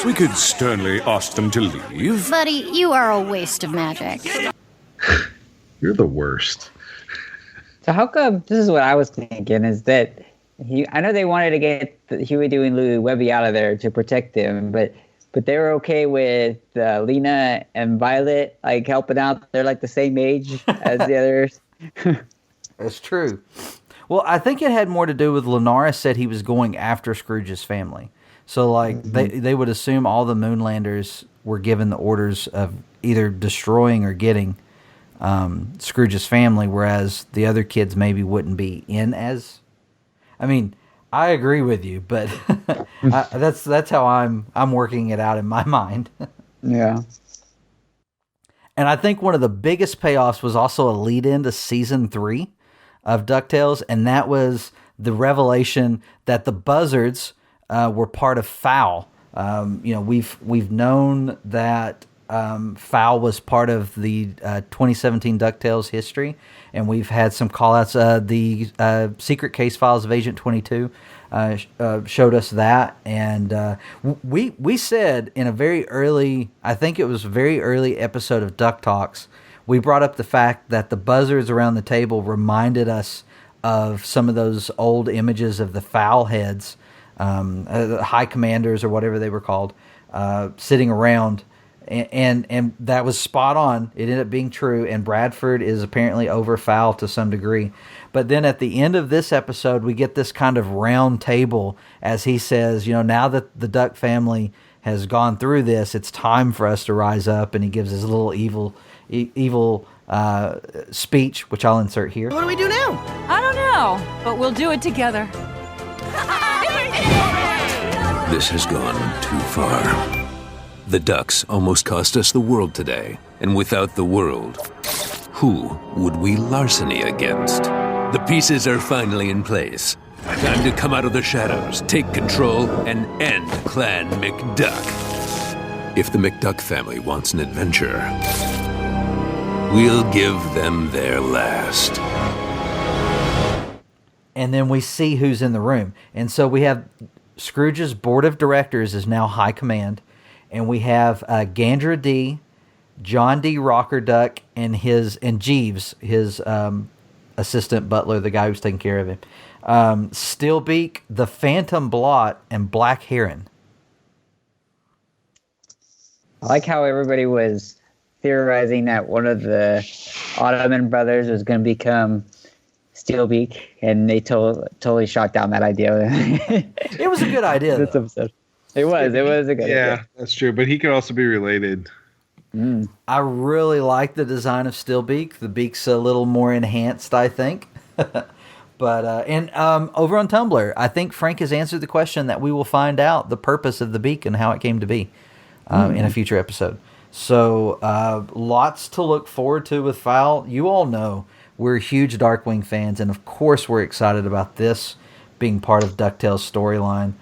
We could sternly ask them to leave. Buddy, you are a waste of magic. You're the worst. So how come, this is what I was thinking, is that I know they wanted to get Huey, Dewey, and Louie Webby out of there to protect them, but they were okay with Lina and Violet like helping out. They're like the same age as the others. That's true. Well, I think it had more to do with Lenara said he was going after Scrooge's family. So, like, they would assume all the Moonlanders were given the orders of either destroying or getting Scrooge's family, whereas the other kids maybe wouldn't be in as... I mean, I agree with you, but that's how I'm working it out in my mind. Yeah. And I think one of the biggest payoffs was also a lead-in to Season 3 of DuckTales, and that was the revelation that the Buzzards... were part of FOWL. We've known that FOWL was part of the 2017 DuckTales history, and we've had some call-outs. The Secret Case Files of Agent 22 showed us that, and we said in a very early, I think it was a very early episode of DuckTalks, we brought up the fact that the buzzards around the table reminded us of some of those old images of the FOWL heads, high commanders or whatever they were called, sitting around, and that was spot on. It ended up being true, and Bradford is apparently over FOWL to some degree. But then at the end of this episode, we get this kind of round table as he says, now that the Duck family has gone through this, it's time for us to rise up, and he gives his little evil speech, which I'll insert here. What do we do now? I don't know, but we'll do it together. This has gone too far. The Ducks almost cost us the world today, and without the world, who would we larceny against? The pieces are finally in place. Time to come out of the shadows, take control, and end Clan McDuck. If the McDuck family wants an adventure, we'll give them their last. And then we see who's in the room. And so we have Scrooge's board of directors is now high command. And we have Gandra D, John D. Rockerduck, and Jeeves, his assistant butler, the guy who's taking care of him. Steelbeak, the Phantom Blot, and Black Heron. I like how everybody was theorizing that one of the Ottoman brothers was going to become Steelbeak, and they totally shot down that idea. It was a good idea. This episode. It was a good idea. Yeah, that's true. But he could also be related. I really like the design of Steelbeak. The beak's a little more enhanced, I think. But over on Tumblr, I think Frank has answered the question that we will find out the purpose of the beak and how it came to be in a future episode. So lots to look forward to with FOWL. You all know we're huge Darkwing fans, and of course we're excited about this being part of DuckTales' storyline.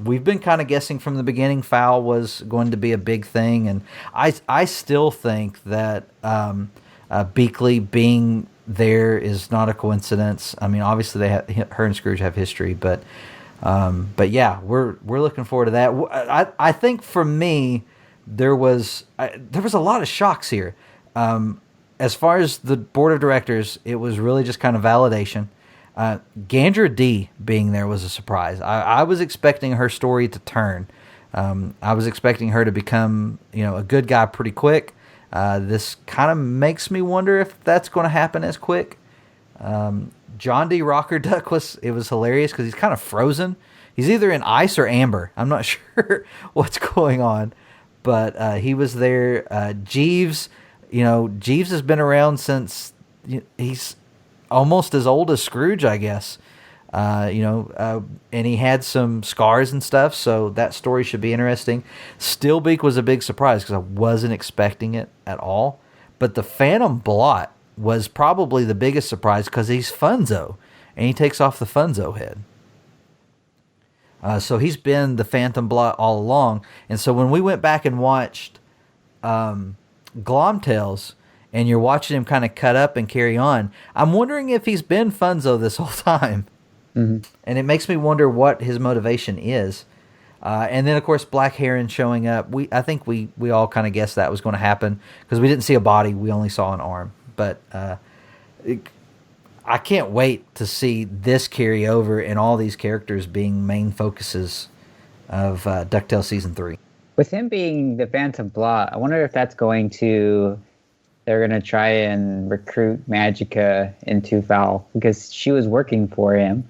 We've been kind of guessing from the beginning FOWL was going to be a big thing, and I still think that Beakley being there is not a coincidence. I mean, obviously her and Scrooge have history, but yeah, we're looking forward to that. I think for me there was a lot of shocks here. As far as the board of directors, it was really just kind of validation. Gandra D being there was a surprise. I was expecting her story to turn. I was expecting her to become, a good guy pretty quick. This kind of makes me wonder if that's going to happen as quick. John D. Rocker Duck was hilarious because he's kind of frozen. He's either in ice or amber. I'm not sure what's going on, but he was there. Jeeves, Jeeves has been around since he's almost as old as Scrooge, I guess. And he had some scars and stuff, so that story should be interesting. Steelbeak was a big surprise because I wasn't expecting it at all. But the Phantom Blot was probably the biggest surprise because he's Funzo, and he takes off the Funzo head. So he's been the Phantom Blot all along. And so when we went back and watched Glomtails, and you're watching him kind of cut up and carry on, I'm wondering if he's been Funzo this whole time. Mm-hmm. And it makes me wonder what his motivation is. And then, of course, Black Heron showing up. I think we all kind of guessed that was going to happen because we didn't see a body. We only saw an arm. But I can't wait to see this carry over and all these characters being main focuses of DuckTales Season 3. With him being the Phantom Blot, I wonder if that's they're going to try and recruit Magica into Fowl because she was working for him.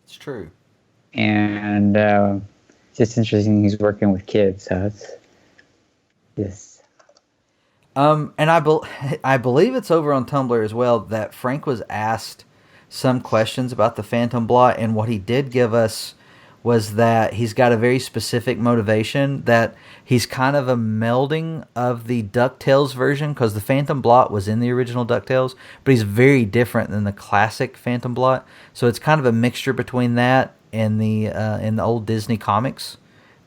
It's true. And it's just interesting he's working with kids. So it's yes. And I believe it's over on Tumblr as well that Frank was asked some questions about the Phantom Blot, and what he did give us was that he's got a very specific motivation, that he's kind of a melding of the DuckTales version, because the Phantom Blot was in the original DuckTales, but he's very different than the classic Phantom Blot. So it's kind of a mixture between that and the old Disney comics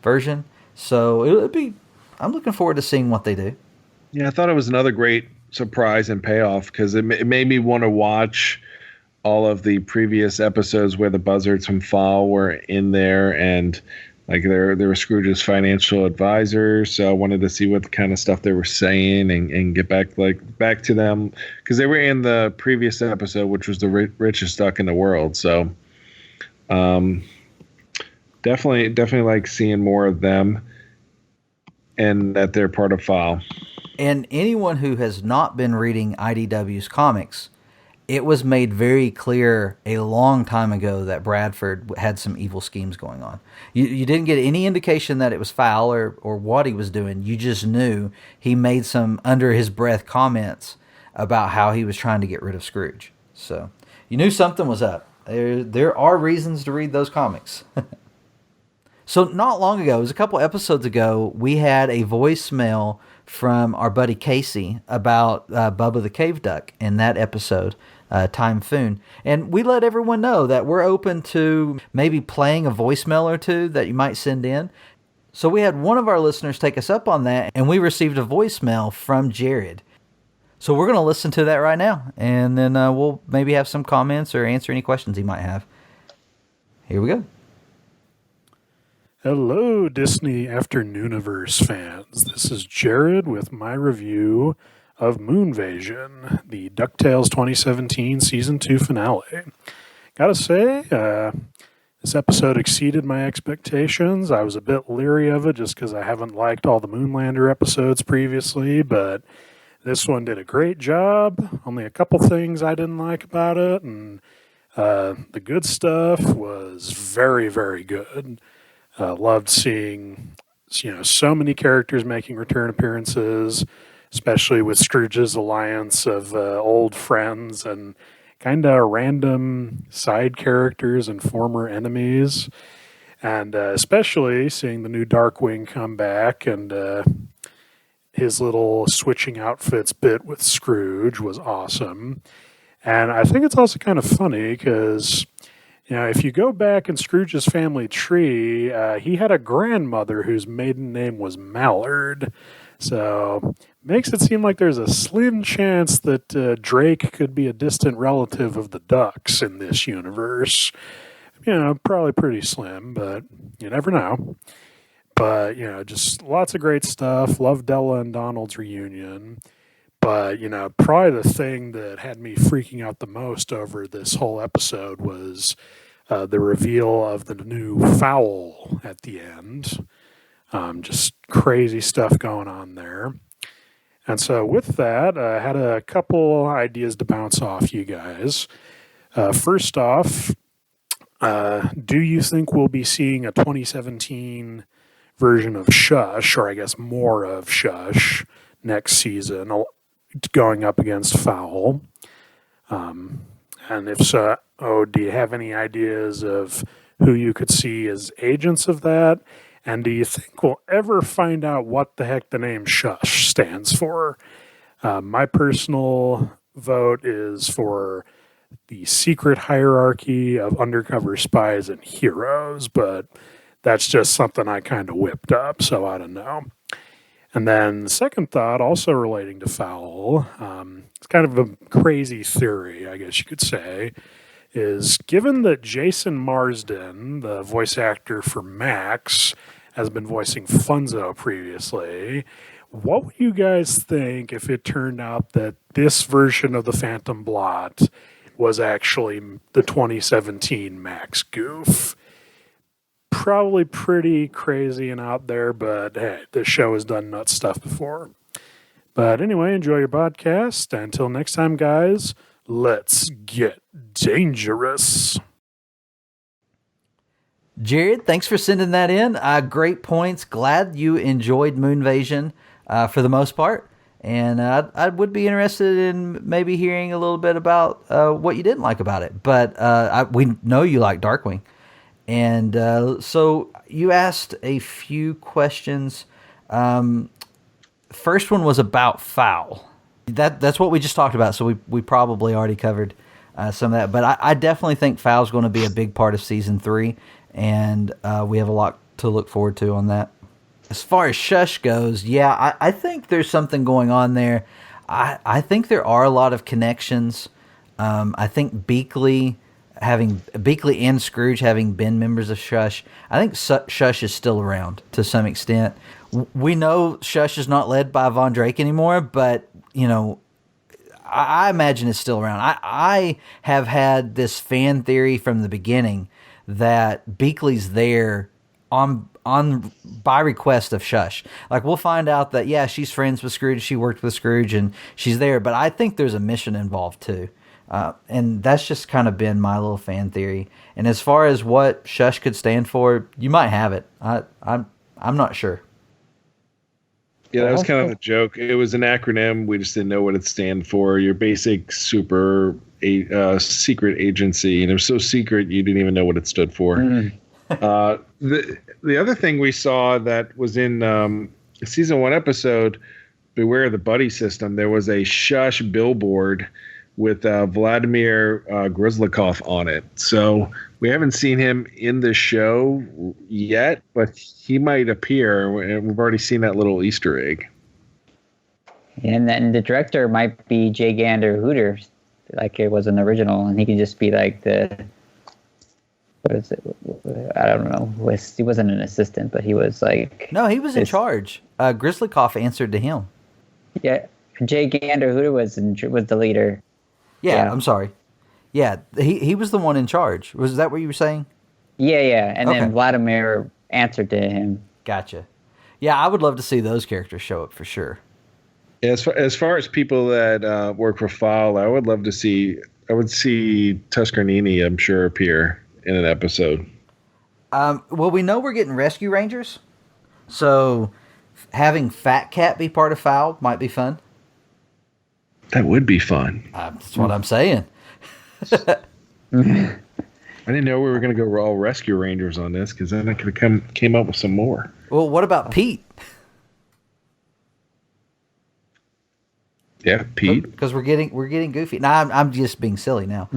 version. So I'm looking forward to seeing what they do. Yeah, I thought it was another great surprise and payoff because it made me want to watch all of the previous episodes where the buzzards from Fall were in there, and like they were Scrooge's financial advisor. So I wanted to see what kind of stuff they were saying and get back to them because they were in the previous episode, which was the richest duck in the world. So definitely like seeing more of them and that they're part of Fall. And anyone who has not been reading IDW's comics, it was made very clear a long time ago that Bradford had some evil schemes going on. You didn't get any indication that it was Fowl or what he was doing. You just knew he made some under his breath comments about how he was trying to get rid of Scrooge. So you knew something was up. There are reasons to read those comics. So not long ago, it was a couple episodes ago, we had a voicemail from our buddy Casey about Bubba the Cave Duck in that episode, Time Foon. And we let everyone know that we're open to maybe playing a voicemail or two that you might send in. So we had one of our listeners take us up on that, and we received a voicemail from Jared. So we're going to listen to that right now, and then we'll maybe have some comments or answer any questions he might have. Here we go. Hello, Disney Afternooniverse fans. This is Jared with my review of Moonvasion, the DuckTales 2017 Season 2 finale. Gotta say, this episode exceeded my expectations. I was a bit leery of it just because I haven't liked all the Moonlander episodes previously, but this one did a great job. Only a couple things I didn't like about it, and the good stuff was very, very good. Loved seeing, so many characters making return appearances, especially with Scrooge's alliance of old friends and kind of random side characters and former enemies. And especially seeing the new Darkwing come back and his little switching outfits bit with Scrooge was awesome. And I think it's also kind of funny because if you go back in Scrooge's family tree, he had a grandmother whose maiden name was Mallard. So makes it seem like there's a slim chance that Drake could be a distant relative of the Ducks in this universe. Probably pretty slim, but you never know. But, just lots of great stuff. Love Della and Donald's reunion. But, probably the thing that had me freaking out the most over this whole episode was the reveal of the new Fowl at the end. Just crazy stuff going on there. And so with that, I had a couple ideas to bounce off you guys. First off, do you think we'll be seeing a 2017 version of Shush, or I guess more of Shush, next season, going up against Fowl? And if so, do you have any ideas of who you could see as agents of that? And do you think we'll ever find out what the heck the name Shush stands for? My personal vote is for the secret hierarchy of undercover spies and heroes, but that's just something I kind of whipped up, so I don't know. And then the second thought, also relating to Fowl, it's kind of a crazy theory, I guess you could say, is given that Jason Marsden, the voice actor for Max, has been voicing Funzo previously, what would you guys think if it turned out that this version of the Phantom Blot was actually the 2017 Max goof? Probably pretty crazy and out there, but hey, this show has done nuts stuff before. But anyway, enjoy your podcast. Until next time, guys, let's get dangerous. Jared, thanks for sending that in. Great points. Glad you enjoyed Moonvasion for the most part. And I would be interested in maybe hearing a little bit about what you didn't like about it. But we know you like Darkwing. And so you asked a few questions. First one was about Fowl. That's what we just talked about, so we probably already covered some of that. But I definitely think Fowl's going to be a big part of Season 3, and we have a lot to look forward to on that. As far as Shush goes, yeah, I think there's something going on there. I think there are a lot of connections. I think Beakley and Scrooge having been members of Shush, I think Shush is still around to some extent. We know Shush is not led by Von Drake anymore, but, you know, I imagine it's still around. I have had this fan theory from the beginning that Beakley's there by request of Shush. Like, we'll find out that, yeah, she's friends with Scrooge, she worked with Scrooge, and she's there, but I think there's a mission involved too. And that's just kind of been my little fan theory. And as far as what Shush could stand for, you might have it. I'm not sure. Yeah, that was kind of a joke. It was an acronym. We just didn't know what it stand for. Your basic super secret agency, and it was so secret you didn't even know what it stood for. The other thing we saw that was in season 1 episode, Beware the Buddy System, there was a Shush billboard with Vladimir Grislikov on it. So we haven't seen him in the show yet, but he might appear. And we've already seen that little Easter egg. And then the director might be Jay Gander Hooter, like it was in the original, and he could just be like the... What is it? I don't know. He wasn't an assistant, but he was like... No, he was in charge. Grislikov answered to him. Yeah, Jay Gander Hooter was the leader. Yeah, I'm sorry. Yeah, he was the one in charge. Was that what you were saying? Yeah. And then Vladimir answered to him. Gotcha. Yeah, I would love to see those characters show up for sure. Yeah, as far as people that work for Fowl, I would love to see... I would see Tuscarnini, I'm sure, appear in an episode. Well, we know we're getting Rescue Rangers, so having Fat Cat be part of Fowl might be fun. That would be fun. That's what I'm saying. I didn't know we were going to go all Rescue Rangers on this, because then I could have came up with some more. Well, what about Pete? Yeah, Pete. Because we're getting goofy. Now I'm just being silly now.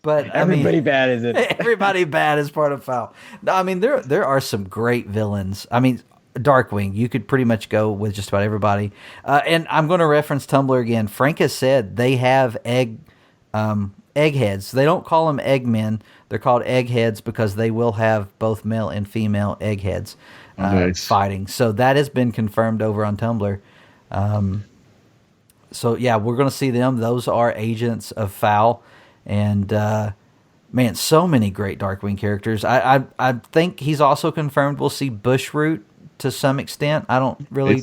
But everybody bad is it? Everybody bad is part of Fowl. No, I mean there are some great villains. I mean, Darkwing, you could pretty much go with just about everybody. And I'm going to reference Tumblr again. Frank has said they have eggheads. They don't call them eggmen. They're called eggheads because they will have both male and female eggheads fighting. So that has been confirmed over on Tumblr. So yeah, we're going to see them. Those are agents of Fowl. And man, so many great Darkwing characters. I think he's also confirmed we'll see Bushroot to some extent. I don't really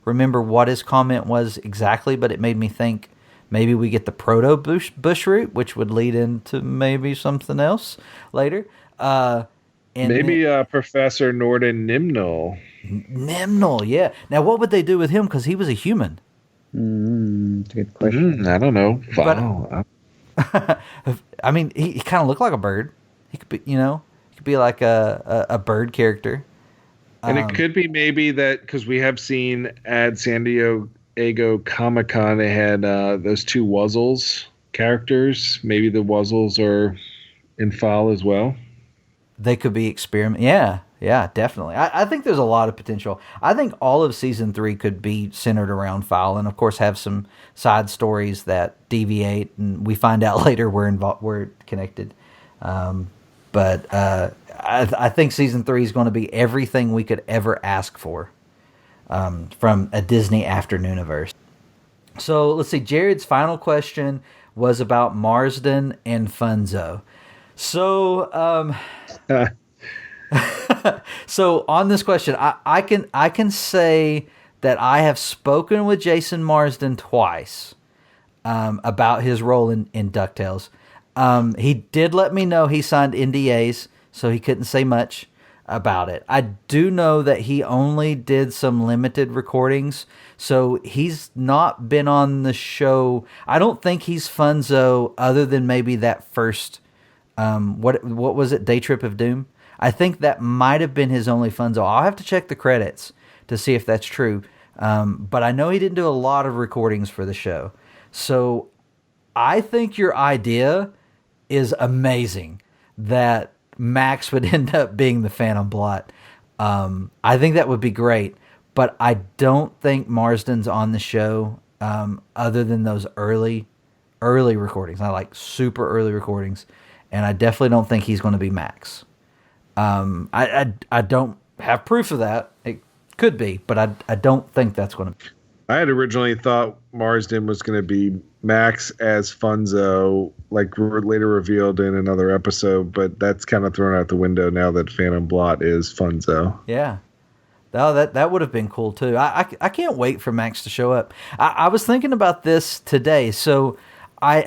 remember what his comment was exactly, but it made me think maybe we get the proto bush route, which would lead into maybe something else later. Maybe Professor Norden Nimnol. Nimnol, yeah. Now, what would they do with him? Because he was a human. Good question. I don't know. I mean, he kind of looked like a bird. He could be, he could be like a bird character. And it could be maybe that because we have seen at San Diego Comic-Con, they had those two Wuzzles characters. Maybe the Wuzzles are in Fowl as well. They could be experiment. Yeah, definitely. I think there's a lot of potential. I think all of season 3 could be centered around Fowl, and of course have some side stories that deviate, and we find out later we're connected. But I think season 3 is going to be everything we could ever ask for from a Disney Afternooniverse. So let's see. Jared's final question was about Marsden and Funzo. So, so on this question, I can say that I have spoken with Jason Marsden twice about his role in DuckTales. He did let me know he signed NDAs, so he couldn't say much about it. I do know that he only did some limited recordings, so he's not been on the show. I don't think he's Funzo other than maybe that first, what was it, Day Trip of Doom? I think that might have been his only Funzo. I'll have to check the credits to see if that's true. But I know he didn't do a lot of recordings for the show. So I think your idea is amazing that Max would end up being the Phantom Blot. I think that would be great, but I don't think Marsden's on the show other than those early recordings. I like super early recordings, and I definitely don't think he's going to be Max. I don't have proof of that. It could be, but I don't think that's going to be. I had originally thought Marsden was going to be Max as Funzo, like later revealed in another episode, but that's kind of thrown out the window now that Phantom Blot is Funzo. Yeah. No, that would have been cool too. I can't wait for Max to show up. I was thinking about this today, so and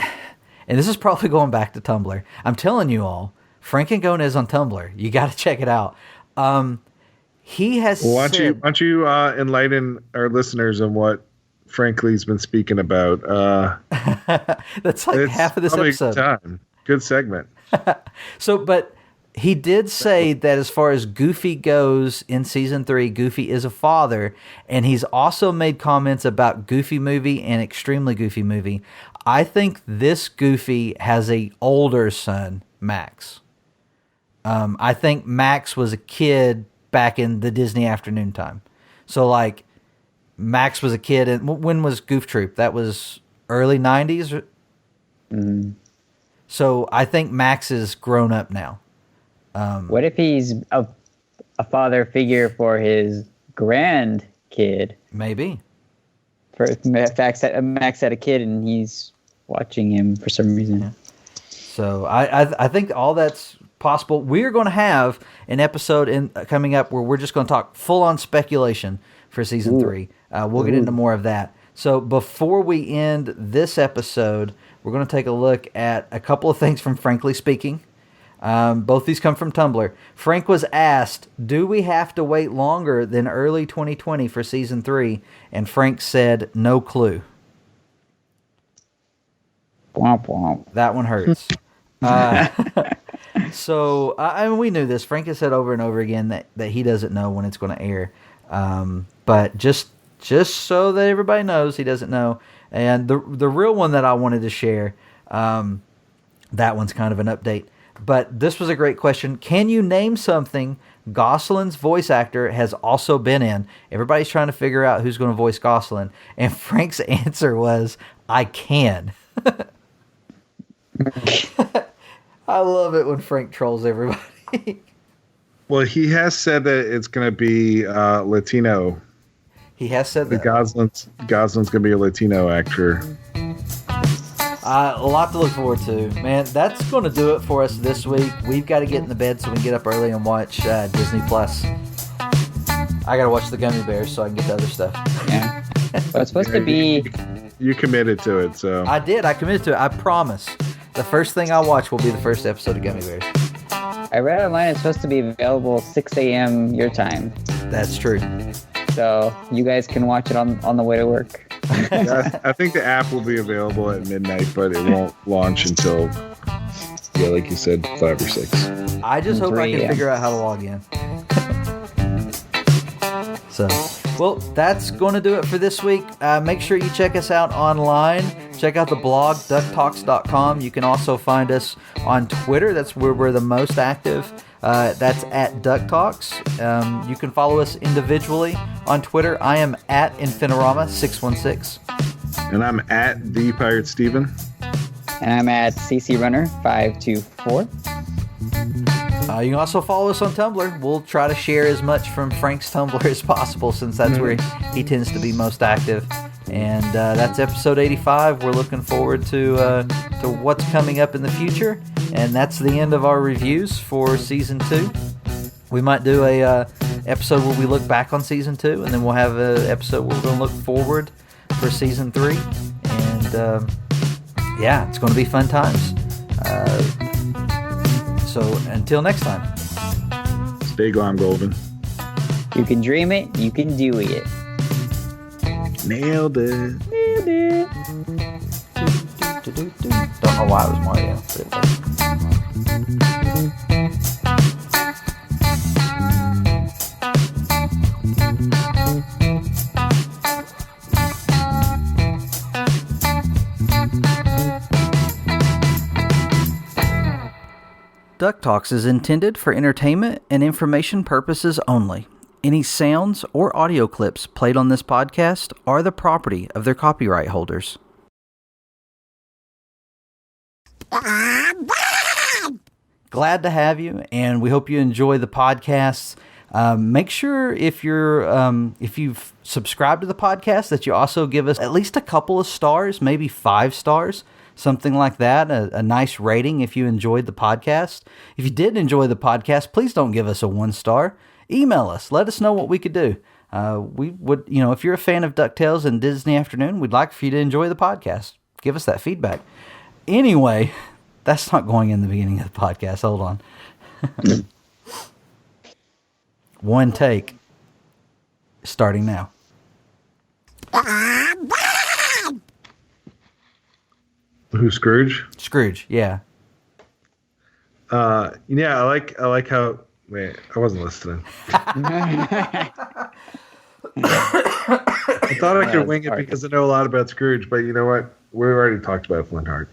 this is probably going back to Tumblr. I'm telling you all, Frank and Gonez on Tumblr. You got to check it out. He has. Why don't you enlighten our listeners on what Frank Lee's been speaking about? That's like half of this episode. Good segment. But he did say that as far as Goofy goes in season 3, Goofy is a father, and he's also made comments about Goofy Movie and Extremely Goofy Movie. I think this Goofy has a older son, Max. I think Max was a kid back in the Disney afternoon time. So, like, Max was a kid. And when was Goof Troop? That was early 90s? Mm-hmm. So, I think Max is grown up now. What if he's a father figure for his grandkid? Maybe. For Max had a kid and he's watching him for some reason. Yeah. So, I think all that's possible. We're going to have an episode coming up where we're just going to talk full-on speculation for season 3. We'll get into more of that. So before we end this episode, we're going to take a look at a couple of things from Frankly Speaking. Both these come from Tumblr. Frank was asked, do we have to wait longer than early 2020 for season 3? And Frank said, no clue. Womp womp. That one hurts. So, I mean, we knew this. Frank has said over and over again that he doesn't know when it's going to air. But just so that everybody knows, he doesn't know. And the real one that I wanted to share, that one's kind of an update. But this was a great question. Can you name something Goslin's voice actor has also been in? Everybody's trying to figure out who's going to voice Goslin. And Frank's answer was, I can. I love it when Frank trolls everybody. Well, he has said that it's going to be Latino. He has said that. Goslin's going to be a Latino actor. A lot to look forward to. Man, that's going to do it for us this week. We've got to get in the bed so we can get up early and watch Disney Plus. I gotta watch the Gummy Bears so I can get the other stuff. Yeah. Well, it's supposed to be. You committed to it, so. I did. I committed to it. I promise. The first thing I watch will be the first episode of Gummy Bears. I read online it's supposed to be available 6 a.m. your time. That's true. So you guys can watch it on the way to work. Yeah, I think the app will be available at midnight, but it won't launch until, yeah, like you said, 5 or 6. I just hope I can figure out how to log in. So, well, that's going to do it for this week. Make sure you check us out online. Check out the blog, DuckTalks.com. You can also find us on Twitter. That's where we're the most active. That's at DuckTalks. You can follow us individually on Twitter. I am at Infinirama616. And I'm at The Pirate Steven. And I'm at CCRunner524. You can also follow us on Tumblr. We'll try to share as much from Frank's Tumblr as possible since that's where he tends to be most active. And that's episode 85. We're looking forward to what's coming up in the future. And that's the end of our reviews for Season 2. We might do a episode where we look back on Season 2, and then we'll have an episode where we're going to look forward for Season 3. And yeah, it's going to be fun times. So until next time. Stay glam, Golden. You can dream it, you can do it. Nailed it. Nailed it. Don't know why it was Mario. But it was. DuckTalks is intended for entertainment and information purposes only. Any sounds or audio clips played on this podcast are the property of their copyright holders. Glad to have you, and we hope you enjoy the podcasts. Make sure if you've subscribed to the podcast that you also give us at least a couple of stars, maybe 5 stars. Something like that, a nice rating if you enjoyed the podcast. If you did enjoy the podcast, please don't give us a 1 star. Email us. Let us know what we could do. We would, if you're a fan of DuckTales and Disney Afternoon, we'd like for you to enjoy the podcast. Give us that feedback. Anyway, that's not going in the beginning of the podcast. Hold on. 1 take. Starting now. Who, Scrooge? Scrooge, yeah. Yeah, I like how. Wait, I wasn't listening. I thought I could wing it because I know a lot about Scrooge, but you know what? We've already talked about Flint Heart.